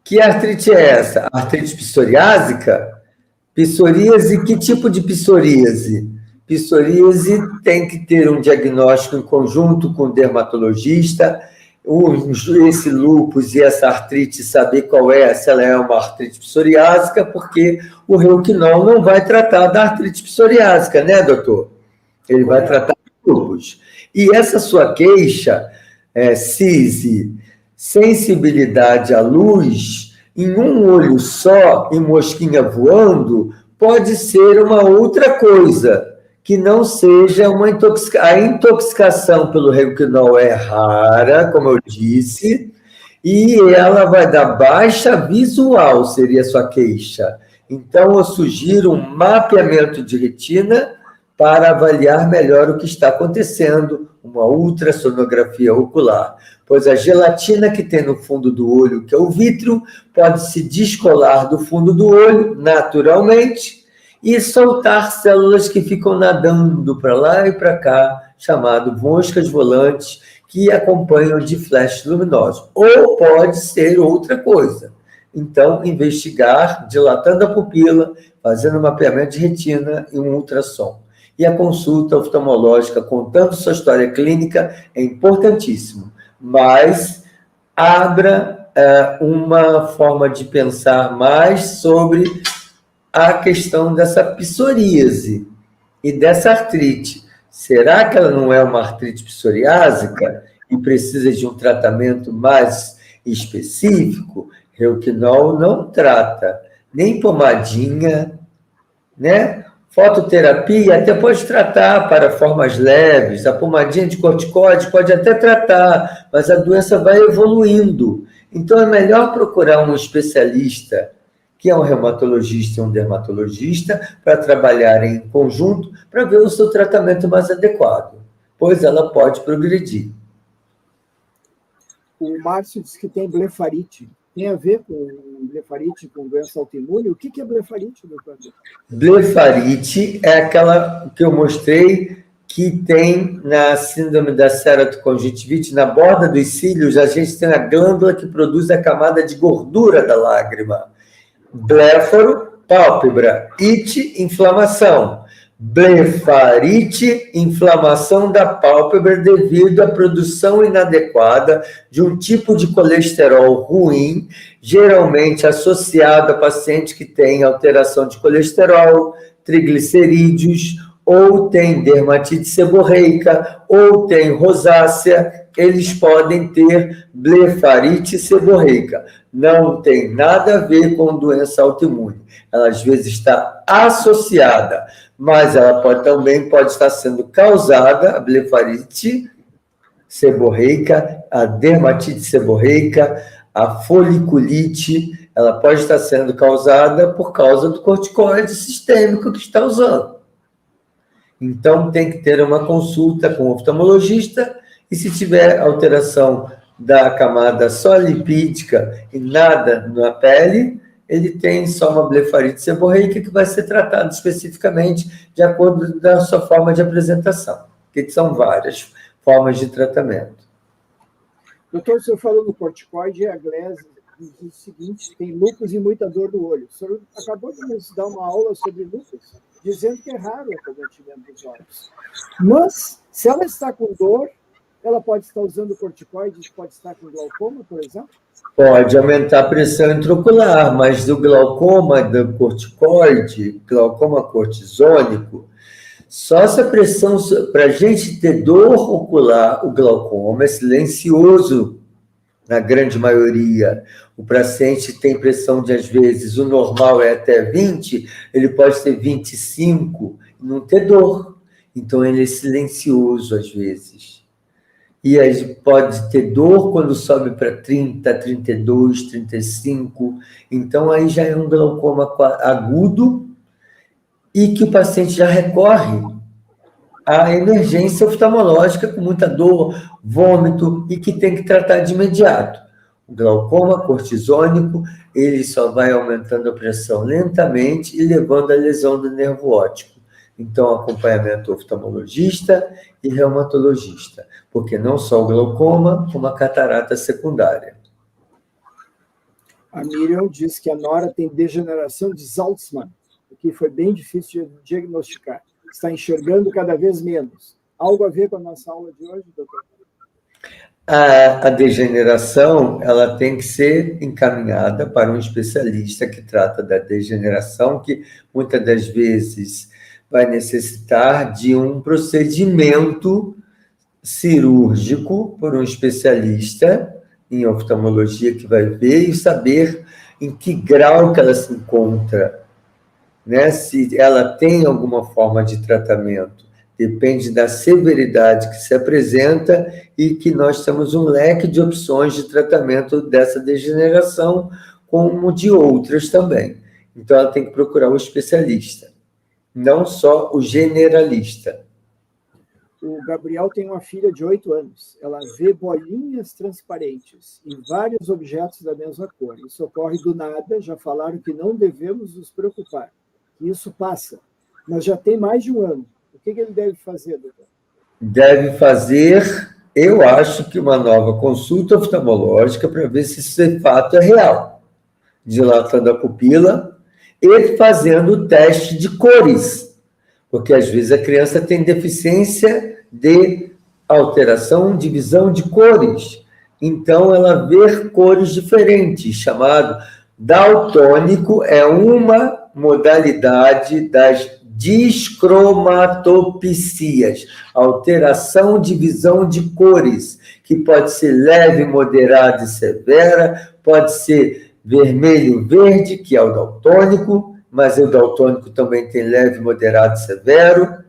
que artrite é essa? Artrite psoriásica? Psoríase, que tipo de psoríase? Psoríase tem que ter um diagnóstico em conjunto com o dermatologista, esse lúpus e essa artrite, saber qual é, se ela é uma artrite psoriásica, porque o Reuquinol não vai tratar da artrite psoriásica, né, doutor? Ele vai tratar do lúpus. E essa sua queixa, CISI, sensibilidade à luz, em um olho só, em mosquinha voando, pode ser uma outra coisa, que não seja uma intoxicação. A intoxicação pelo Reuquinol é rara, como eu disse, e ela vai dar baixa visual, seria a sua queixa. Então, eu sugiro um mapeamento de retina para avaliar melhor o que está acontecendo, uma ultrassonografia ocular, pois a gelatina que tem no fundo do olho, que é o vítreo, pode se descolar do fundo do olho naturalmente e soltar células que ficam nadando para lá e para cá, chamado moscas volantes, que acompanham de flash luminoso. Ou pode ser outra coisa. Então, investigar, dilatando a pupila, fazendo um mapeamento de retina e um ultrassom. E a consulta oftalmológica, contando sua história clínica, é importantíssimo. Mas abra uma forma de pensar mais sobre a questão dessa psoríase e dessa artrite. Será que ela não é uma artrite psoriásica e precisa de um tratamento mais específico? Reuquinol não trata, nem pomadinha, né? Fototerapia até pode tratar para formas leves, a pomadinha de corticoide pode até tratar, mas a doença vai evoluindo. Então, é melhor procurar um especialista, que é um reumatologista e um dermatologista, para trabalhar em conjunto, para ver o seu tratamento mais adequado, pois ela pode progredir. O Márcio disse que tem blefarite. Tem a ver com blefarite, com doença autoimune? O que é blefarite, doutor? Blefarite é aquela que eu mostrei que tem na síndrome da ceratoconjuntivite, na borda dos cílios, a gente tem a glândula que produz a camada de gordura da lágrima. Bléfaro, pálpebra. Ite, inflamação. Blefarite, inflamação da pálpebra devido à produção inadequada de um tipo de colesterol ruim, geralmente associado a paciente que tem alteração de colesterol, triglicerídeos, ou tem dermatite seborreica, ou tem rosácea, eles podem ter blefarite seborreica. Não tem nada a ver com doença autoimune. Ela, às vezes, está associada, mas ela também pode estar sendo causada, a blefarite seborreica, a dermatite seborreica, a foliculite, ela pode estar sendo causada por causa do corticoide sistêmico que está usando. Então, tem que ter uma consulta com o oftalmologista e, se tiver alteração da camada só lipídica e nada na pele, ele tem só uma blefarite seborreica que vai ser tratado especificamente de acordo com a sua forma de apresentação, que são várias formas de tratamento. Doutor, o senhor falou no corticoide e a Glese diz o seguinte: tem lúpus e muita dor no olho. O senhor acabou de nos dar uma aula sobre lúpus, dizendo que é raro o acometimento dos olhos. Mas, se ela está com dor, ela pode estar usando corticoide, pode estar com glaucoma, por exemplo? Pode aumentar a pressão intraocular, mas do glaucoma, do corticoide, glaucoma cortisônico, só se a pressão, para a gente ter dor ocular, o glaucoma é silencioso, na grande maioria. O paciente tem pressão de, às vezes, o normal é até 20, ele pode ter 25 e não ter dor. Então, ele é silencioso, às vezes. E aí pode ter dor quando sobe para 30, 32, 35. Então, aí já é um glaucoma agudo e que o paciente já recorre à emergência oftalmológica com muita dor, vômito e que tem que tratar de imediato. O glaucoma cortisônico, ele só vai aumentando a pressão lentamente e levando à lesão do nervo óptico. Então, acompanhamento oftalmologista e reumatologista, porque não só o glaucoma, como a catarata secundária. A Miriam diz que a Nora tem degeneração de Saltzman, o que foi bem difícil de diagnosticar. Está enxergando cada vez menos. Algo a ver com a nossa aula de hoje, doutor? A degeneração, ela tem que ser encaminhada para um especialista que trata da degeneração, que muitas das vezes vai necessitar de um procedimento cirúrgico por um especialista em oftalmologia que vai ver e saber em que grau que ela se encontra, né? Se ela tem alguma forma de tratamento. Depende da severidade que se apresenta e que nós temos um leque de opções de tratamento dessa degeneração, como de outras também. Então, ela tem que procurar um especialista, não só o generalista. O Gabriel tem uma filha de 8 anos. Ela vê bolinhas transparentes em vários objetos da mesma cor. Isso ocorre do nada. Já falaram que não devemos nos preocupar, que isso passa. Mas já tem mais de um ano. O que ele deve fazer, doutor? Deve fazer Eu acho que uma nova consulta oftalmológica para ver se esse fato é real, dilatando a pupila e fazendo o teste de cores, porque às vezes a criança tem deficiência de alteração de visão de cores, então ela vê cores diferentes, chamado daltônico, é uma modalidade das discromatopsias, alteração de visão de cores, que pode ser leve, moderada e severa, pode ser vermelho-verde, que é o daltônico, mas o daltônico também tem leve, moderado e severo,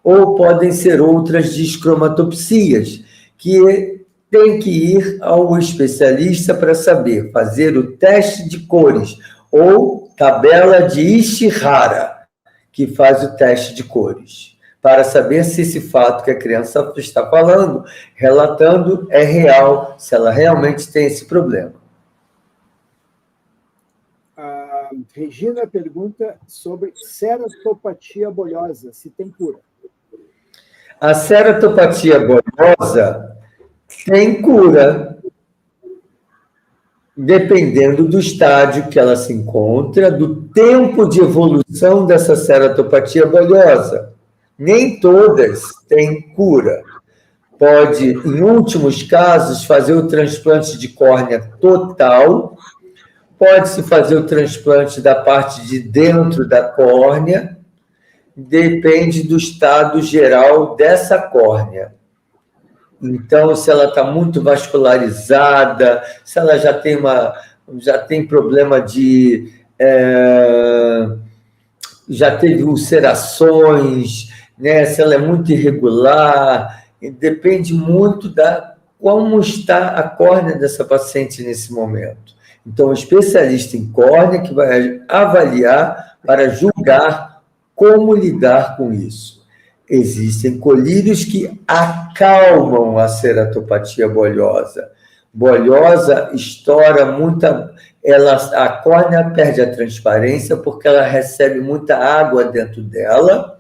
ou podem ser outras discromatopsias, que tem que ir ao especialista para saber, fazer o teste de cores, ou tabela de Ishihara, que faz o teste de cores, para saber se esse fato que a criança está falando, relatando, é real, se ela realmente tem esse problema. A Regina pergunta sobre ceratopatia bolhosa, se tem cura. A ceratopatia bolhosa tem cura, dependendo do estágio que ela se encontra, do tempo de evolução dessa ceratopatia bolhosa. Nem todas têm cura. Pode, em últimos casos, fazer o transplante de córnea total, pode-se fazer o transplante da parte de dentro da córnea, depende do estado geral dessa córnea. Então, se ela está muito vascularizada, se ela já tem problema de... já teve ulcerações, né? Se ela é muito irregular, depende muito da como está a córnea dessa paciente nesse momento. Então, o especialista em córnea que vai avaliar para julgar como lidar com isso. Existem colírios que acalmam a ceratopatia bolhosa. Bolhosa estoura muita... a córnea perde a transparência porque ela recebe muita água dentro dela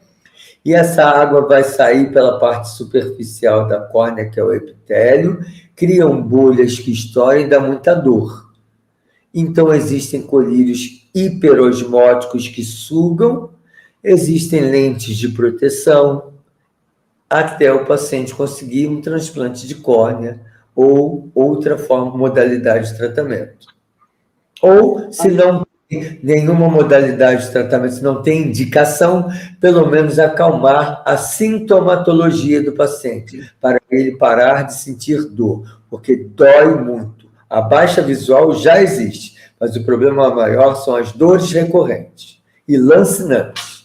e essa água vai sair pela parte superficial da córnea, que é o epitélio, criam bolhas que estouram e dá muita dor. Então, existem colírios hiperosmóticos que sugam, existem lentes de proteção, até o paciente conseguir um transplante de córnea ou outra modalidade de tratamento. Ou, se não tem nenhuma modalidade de tratamento, se não tem indicação, pelo menos acalmar a sintomatologia do paciente, para ele parar de sentir dor, porque dói muito. A baixa visual já existe, mas o problema maior são as dores recorrentes e lancinantes.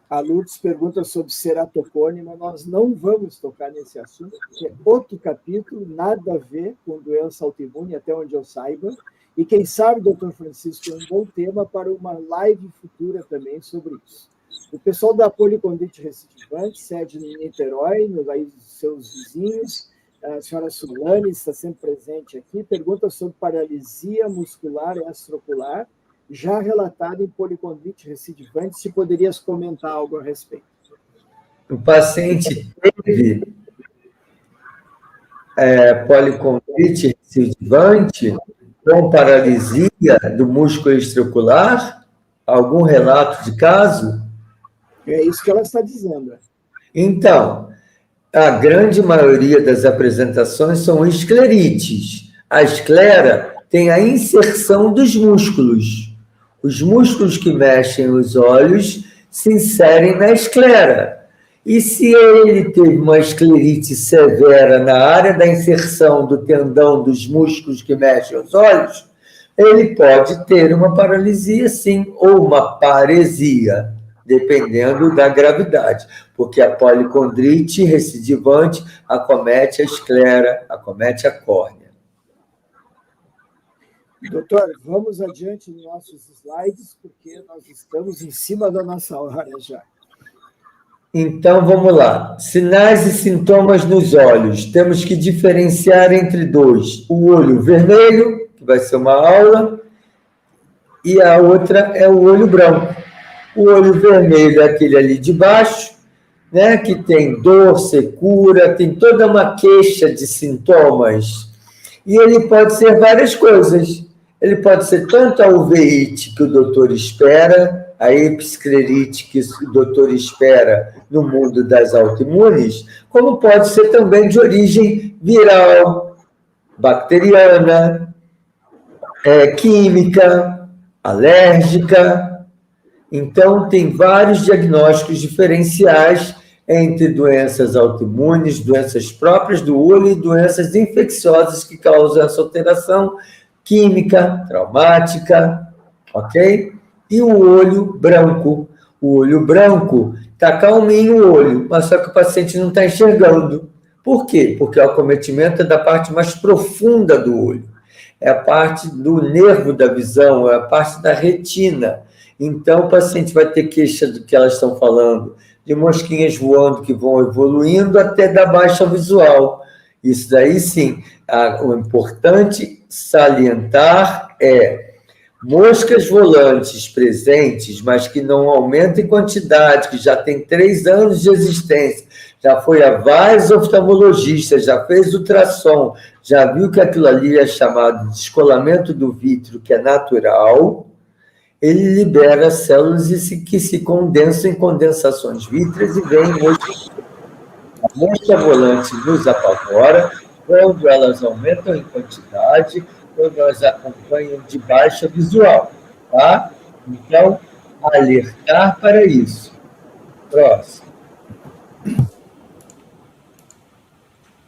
A Lourdes pergunta sobre ceratocone, mas nós não vamos tocar nesse assunto, porque é outro capítulo, nada a ver com doença autoimune, até onde eu saiba. E quem sabe, doutor Francisco, é um bom tema para uma live futura também sobre isso. O pessoal da policondrite recidivante, sede em Niterói, aí seus vizinhos, a senhora Sulane está sempre presente aqui, pergunta sobre paralisia muscular extraocular, já relatada em policondrite recidivante, se poderias comentar algo a respeito. O paciente teve policondrite recidivante com paralisia do músculo extraocular? Algum relato de caso? É isso que ela está dizendo. Então, a grande maioria das apresentações são esclerites. A esclera tem a inserção dos músculos. Os músculos que mexem os olhos se inserem na esclera. E se ele teve uma esclerite severa na área da inserção do tendão dos músculos que mexem os olhos, ele pode ter uma paralisia, sim, ou uma paresia, dependendo da gravidade, porque a policondrite recidivante acomete a esclera, acomete a córnea. Doutor, vamos adiante nos nossos slides, porque nós estamos em cima da nossa hora já. Então, vamos lá. Sinais e sintomas nos olhos. Temos que diferenciar entre dois. O olho vermelho, que vai ser uma aula, e a outra é o olho branco. O olho vermelho é aquele ali de baixo, né, que tem dor, secura, tem toda uma queixa de sintomas. E ele pode ser várias coisas. Ele pode ser tanto a uveíte que o doutor espera, a episclerite que o doutor espera no mundo das autoimunes, como pode ser também de origem viral, bacteriana, química, alérgica. Então, tem vários diagnósticos diferenciais entre doenças autoimunes, doenças próprias do olho e doenças infecciosas que causam essa alteração química, traumática, ok? E o olho branco. O olho branco está calminho o olho, mas só que o paciente não está enxergando. Por quê? Porque o acometimento é da parte mais profunda do olho. É a parte do nervo da visão, é a parte da retina. Então, o paciente vai ter queixa do que elas estão falando, de mosquinhas voando que vão evoluindo até da baixa visual. Isso daí, sim. O importante salientar é moscas volantes presentes, mas que não aumentam em quantidade, que já tem 3 anos de existência, já foi a vários oftalmologistas, já fez ultrassom, já viu que aquilo ali é chamado de descolamento do vítreo, que é natural, ele libera células que se condensam em condensações vítreas e vem moscas. A mosca volante nos apavora quando elas aumentam em quantidade, quando elas acompanham de baixa visual, tá? Então, alertar para isso. Próximo.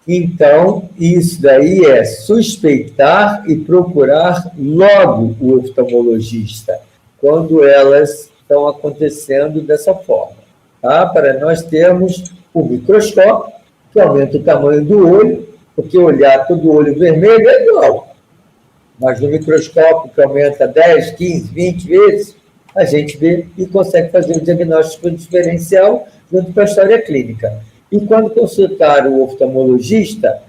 Então, isso daí é suspeitar e procurar logo o oftalmologista, quando elas estão acontecendo dessa forma, tá? Para nós termos o microscópio, que aumenta o tamanho do olho, porque olhar todo olho vermelho é igual. Mas no microscópio, que aumenta 10, 15, 20 vezes, a gente vê e consegue fazer o diagnóstico diferencial junto com a história clínica. E quando consultar o oftalmologista,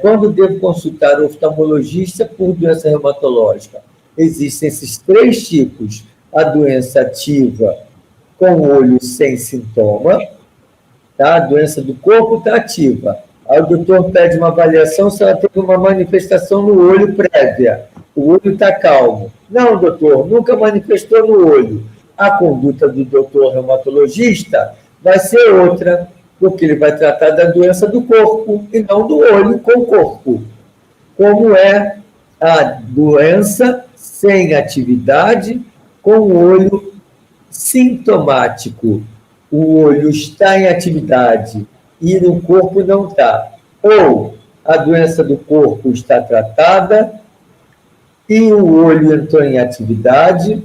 quando devo consultar o oftalmologista por doença reumatológica? Existem esses 3 tipos: a doença ativa com o olho sem sintoma, tá? A doença do corpo está ativa. Aí o doutor pede uma avaliação se ela teve uma manifestação no olho prévia. O olho está calmo. Não, doutor, nunca manifestou no olho. A conduta do doutor reumatologista vai ser outra, porque ele vai tratar da doença do corpo e não do olho com o corpo. Como é a doença sem atividade com o olho sintomático. O olho está em atividade e no corpo não está. Ou a doença do corpo está tratada e o olho entrou em atividade.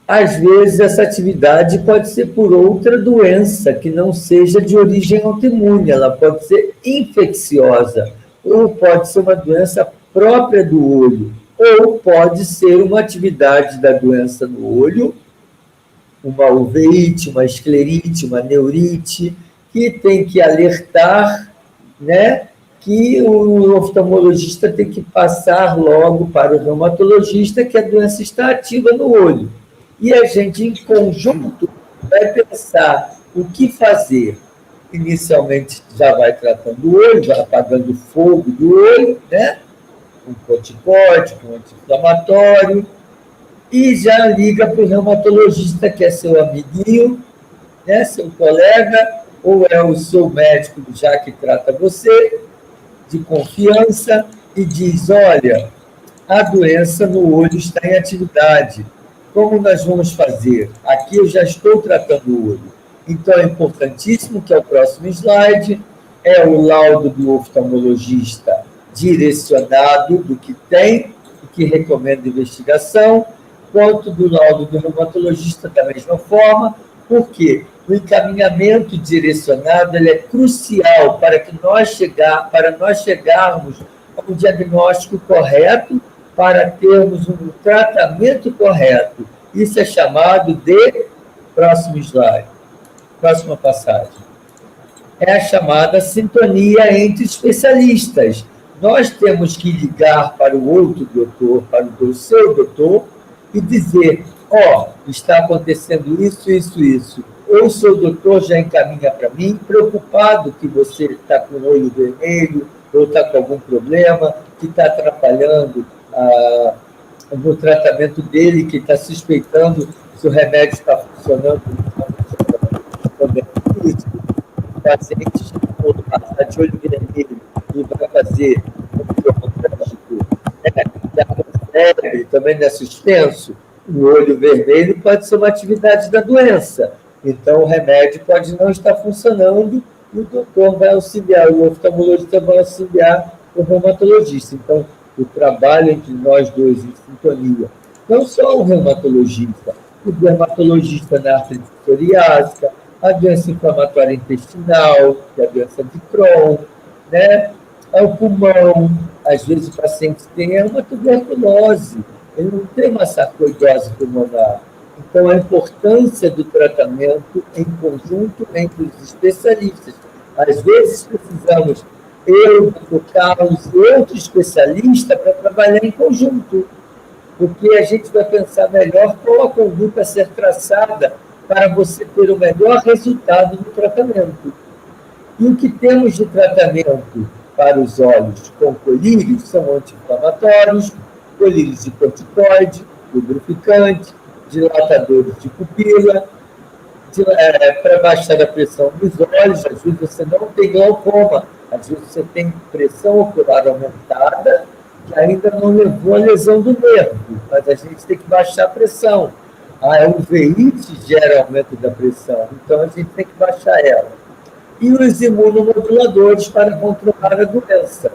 Às vezes, essa atividade pode ser por outra doença, que não seja de origem autoimune, ela pode ser infecciosa, ou pode ser uma doença própria do olho, ou pode ser uma atividade da doença no olho, uma uveíte, uma esclerite, uma neurite, que tem que alertar, né, que o oftalmologista tem que passar logo para o reumatologista que a doença está ativa no olho. E a gente, em conjunto, vai pensar o que fazer. Inicialmente, já vai tratando o olho, vai apagando o fogo do olho, né? Com corticóide, com anti-inflamatório, e já liga para o reumatologista, que é seu amiguinho, né? Seu colega, ou é o seu médico, já que trata você, de confiança, e diz: olha, a doença no olho está em atividade. Como nós vamos fazer? Aqui eu já estou tratando o olho. Então, é importantíssimo que é o próximo slide, é o laudo do oftalmologista direcionado do que tem, o que recomenda investigação, quanto do laudo do reumatologista da mesma forma, porque o encaminhamento direcionado ele é crucial para nós chegarmos ao diagnóstico correto, para termos um tratamento correto. Isso é chamado de, próximo slide, próxima passagem, é a chamada sintonia entre especialistas. Nós temos que ligar para o outro doutor, para o seu doutor, e dizer: ó, está acontecendo isso, isso, isso. ou o seu doutor já encaminha para mim, preocupado que você está com o olho vermelho, ou está com algum problema, que está atrapalhando no tratamento dele, que está suspeitando se o remédio está funcionando também. O paciente está de olho vermelho e vai fazer um diagnóstico, também não é suspenso, o olho vermelho pode ser uma atividade da doença. Então, o remédio pode não estar funcionando e o doutor vai auxiliar, o oftalmologista vai auxiliar o reumatologista. Então, o trabalho entre nós dois em sintonia, não só o reumatologista, o dermatologista na artrite psoriásica, a doença inflamatória intestinal, que é a doença de Crohn, né? O pulmão, às vezes o paciente tem uma tuberculose, ele não tem uma sarcoidose pulmonar. Então, a importância do tratamento em conjunto entre os especialistas. Às vezes, precisamos, eu, o Carlos e outro especialista para trabalhar em conjunto, porque a gente vai pensar melhor qual a conduta a ser traçada para você ter o melhor resultado no tratamento. E o que temos de tratamento para os olhos com colírios são anti-inflamatórios, colírios de corticoide, lubrificante, dilatadores de pupila, para baixar a pressão dos olhos. Às vezes você não tem glaucoma, às vezes você tem pressão ocular aumentada, que ainda não levou à lesão do nervo, mas a gente tem que baixar a pressão. A uveíte gera aumento da pressão, então a gente tem que baixar ela. E os imunomoduladores para controlar a doença.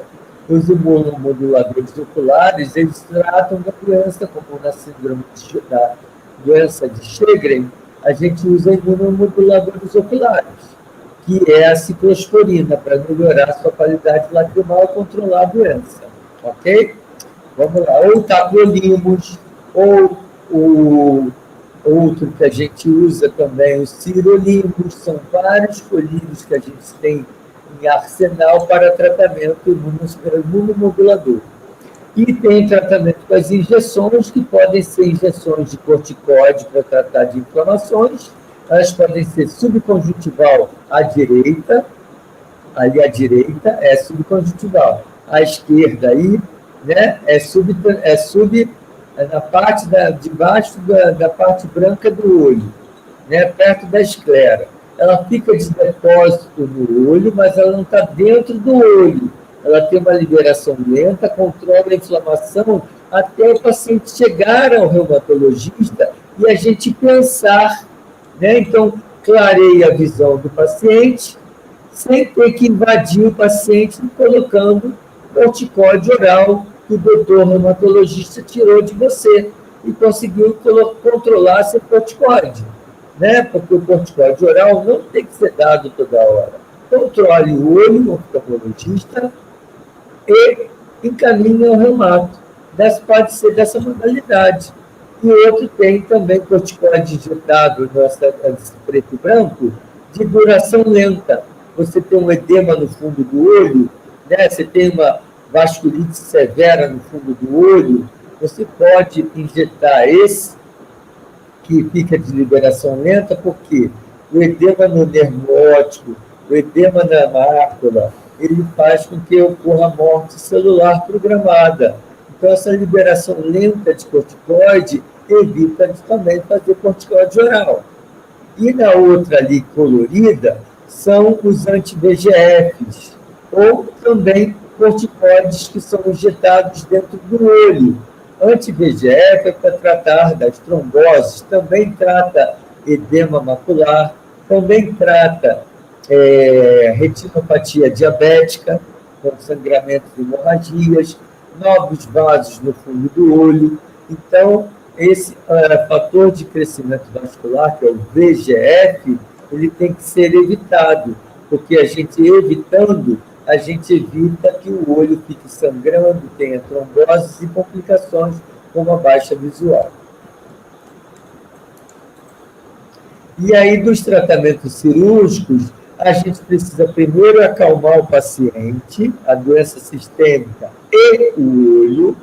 Os imunomoduladores oculares, eles tratam da doença, como na síndrome da doença de Sjögren, a gente usa imunomoduladores oculares, que é a ciclosporina, para melhorar a sua qualidade lacrimal e controlar a doença. Ok? Vamos lá. Ou tacrolimus, ou o outro que a gente usa também, os sirolimus, são vários colírios que a gente tem em arsenal para tratamento imunomodulador. E tem tratamento com as injeções, que podem ser injeções de corticoide para tratar de inflamações, elas podem ser subconjuntival à direita, ali à direita é subconjuntival, à esquerda aí, né, na parte debaixo da parte branca do olho, né, perto da esclera. Ela fica de depósito no olho, mas ela não está dentro do olho. Ela tem uma liberação lenta, controla a inflamação até o paciente chegar ao reumatologista e a gente pensar, né? Então, clareia a visão do paciente, sem ter que invadir o paciente colocando corticoide oral que o doutor reumatologista tirou de você e conseguiu controlar seu corticoide, né? Porque o corticoide oral não tem que ser dado toda hora. Controle o olho, o oftalmologista, e encaminha ao reumato. Pode ser dessa modalidade. E outro tem também corticoide injetado, preto e branco, de duração lenta. Você tem um edema no fundo do olho, né? Você tem uma vasculite severa no fundo do olho, você pode injetar esse, que fica de liberação lenta, porque o edema no nervo óptico, o edema na mácula, ele faz com que ocorra morte celular programada. Então, essa liberação lenta de corticoide evita também fazer corticoide oral. E na outra ali, colorida, são os anti-VEGFs, ou também corticoides que são injetados dentro do olho. Anti-VEGF é para tratar das tromboses, também trata edema macular, também trata retinopatia diabética, com sangramentos e hemorragias, novos vasos no fundo do olho. Então, esse fator de crescimento vascular, que é o VEGF, ele tem que ser evitado, porque a gente evitando, a gente evita que o olho fique sangrando, tenha tromboses e complicações como a baixa visual. E aí, dos tratamentos cirúrgicos, a gente precisa primeiro acalmar o paciente, a doença sistêmica e o olho,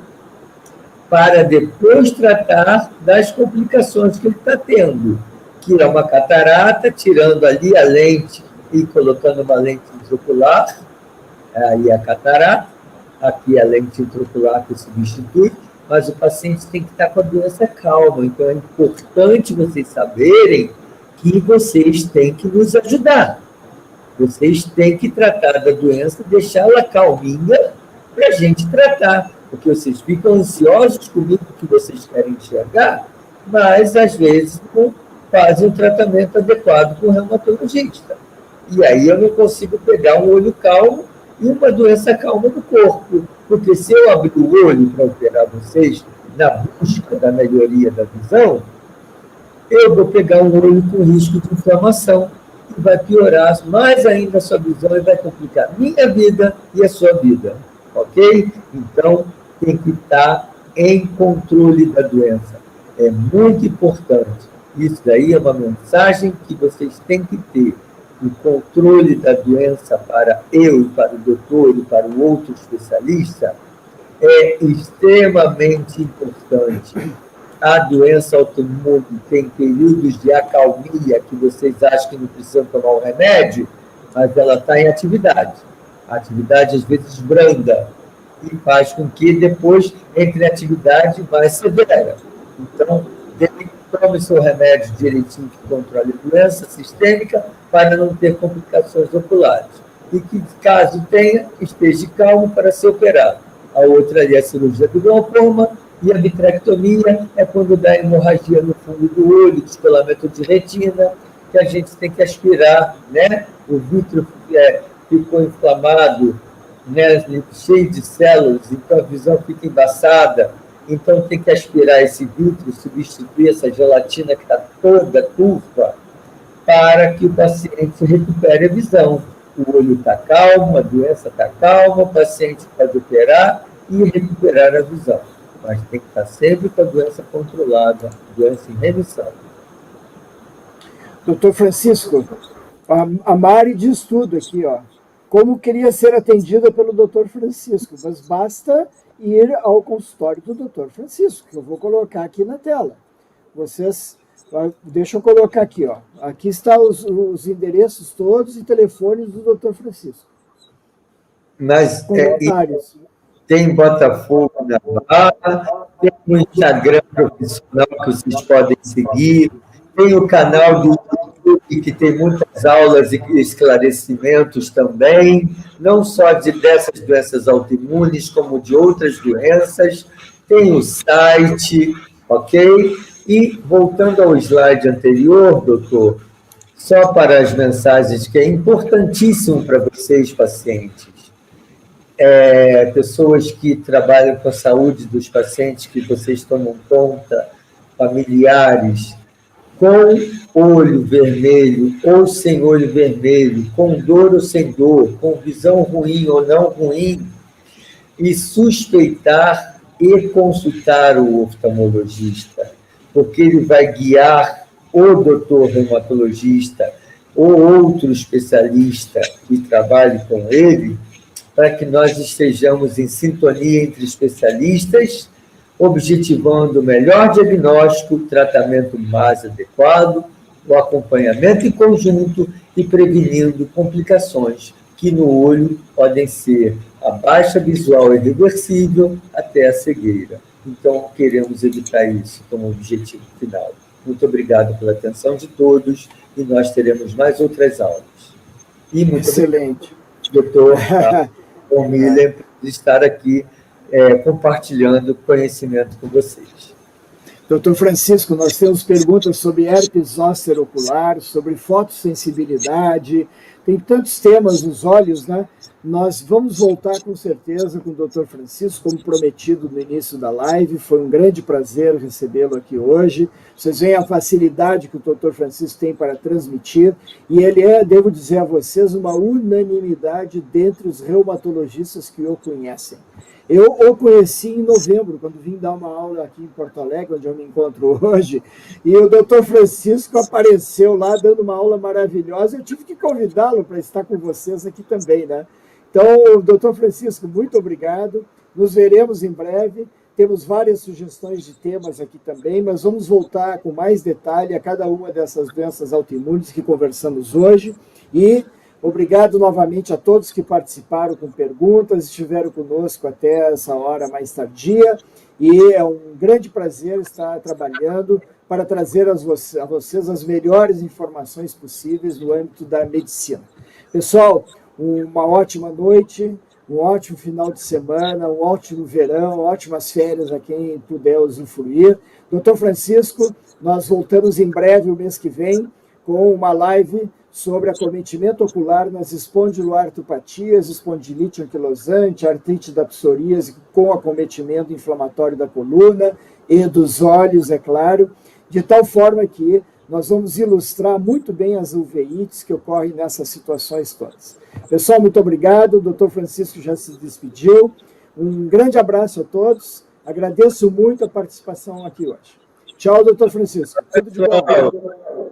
para depois tratar das complicações que ele está tendo. que é uma catarata, tirando ali a lente e colocando uma lente intraocular, aí a catarata, aqui a lente intraocular que substitui, mas o paciente tem que estar com a doença calma. Então, é importante vocês saberem que vocês têm que nos ajudar. Vocês têm que tratar da doença, deixá-la calminha para a gente tratar, porque vocês ficam ansiosos comigo que vocês querem enxergar, mas, às vezes, não fazem um tratamento adequado com o reumatologista. E aí eu não consigo pegar um olho calmo e uma doença calma no corpo, porque se eu abrir o olho para operar vocês na busca da melhoria da visão, eu vou pegar um olho com risco de inflamação, e vai piorar mais ainda a sua visão e vai complicar a minha vida e a sua vida, ok? Então, tem que estar em controle da doença. É muito importante. Isso daí é uma mensagem que vocês têm que ter. O controle da doença para eu e para o doutor e para o outro especialista é extremamente importante. A doença autoimune tem períodos de acalmia que vocês acham que não precisam tomar o remédio, mas ela está em atividade. A atividade, às vezes, branda, e faz com que depois entre a atividade mais severa. Então, tome seu remédio direitinho que controle a doença sistêmica para não ter complicações oculares. E que, caso tenha, esteja calmo para ser operado. A outra ali é a cirurgia do glaucoma, e a vitrectomia é quando dá hemorragia no fundo do olho, descolamento de retina, que a gente tem que aspirar, né? O vítreo ficou inflamado, né? Cheio de células, então a visão fica embaçada. Então tem que aspirar esse vítreo, substituir essa gelatina que está toda turva, para que o paciente recupere a visão. O olho está calmo, a doença está calma, o paciente pode operar e recuperar a visão. Mas tem que estar sempre com a doença controlada, doença em remissão. Doutor Francisco, a Mari diz tudo aqui, ó. Como queria ser atendida pelo doutor Francisco, mas basta ir ao consultório do doutor Francisco, que eu vou colocar aqui na tela. Vocês, deixa eu colocar aqui, ó. Aqui estão os endereços todos e telefones do doutor Francisco. Mas tem Botafogo da Barra, tem o Instagram profissional que vocês podem seguir, tem o canal do YouTube que tem muitas aulas e esclarecimentos também, não só dessas doenças autoimunes, como de outras doenças, tem o site, ok? E, voltando ao slide anterior, doutor, só para as mensagens, que é importantíssimo para vocês, pacientes, pessoas que trabalham com a saúde dos pacientes, que vocês tomam conta, familiares, com olho vermelho ou sem olho vermelho, com dor ou sem dor, com visão ruim ou não ruim, e suspeitar e consultar o oftalmologista, porque ele vai guiar o doutor reumatologista ou outro especialista que trabalhe com ele, para que nós estejamos em sintonia entre especialistas, objetivando o melhor diagnóstico, o tratamento mais adequado, o acompanhamento em conjunto e prevenindo complicações que no olho podem ser a baixa visual irreversível até a cegueira. Então, queremos evitar isso como objetivo final. Muito obrigado pela atenção de todos e nós teremos mais outras aulas. E muito excelente. Doutor Miller, por estar aqui compartilhando conhecimento com vocês. Doutor Francisco, nós temos perguntas sobre herpes zoster ocular, sobre fotossensibilidade, tem tantos temas nos olhos, né? Nós vamos voltar com certeza com o doutor Francisco, como prometido no início da live. Foi um grande prazer recebê-lo aqui hoje. Vocês veem a facilidade que o doutor Francisco tem para transmitir, e ele devo dizer a vocês, uma unanimidade dentre os reumatologistas que o conhecem. Eu o conheci em novembro, quando vim dar uma aula aqui em Porto Alegre, onde eu me encontro hoje, e o doutor Francisco apareceu lá dando uma aula maravilhosa. Eu tive que convidá-lo para estar com vocês aqui também, né? Então, doutor Francisco, muito obrigado. Nos veremos em breve. Temos várias sugestões de temas aqui também, mas vamos voltar com mais detalhe a cada uma dessas doenças autoimunes que conversamos hoje. E obrigado novamente a todos que participaram com perguntas, estiveram conosco até essa hora mais tardia. E é um grande prazer estar trabalhando para trazer a vocês as melhores informações possíveis no âmbito da medicina. Pessoal, uma ótima noite, um ótimo final de semana, um ótimo verão, ótimas férias a quem puder usufruir. Doutor Francisco, nós voltamos em breve, o mês que vem, com uma live sobre acometimento ocular nas espondiloartropatias, espondilite anquilosante, artrite da psoríase com acometimento inflamatório da coluna e dos olhos, é claro, de tal forma que nós vamos ilustrar muito bem as uveites que ocorrem nessas situações todas. Pessoal, muito obrigado. O doutor Francisco já se despediu. Um grande abraço a todos. Agradeço muito a participação aqui hoje. Tchau, doutor Francisco. Tudo de bom.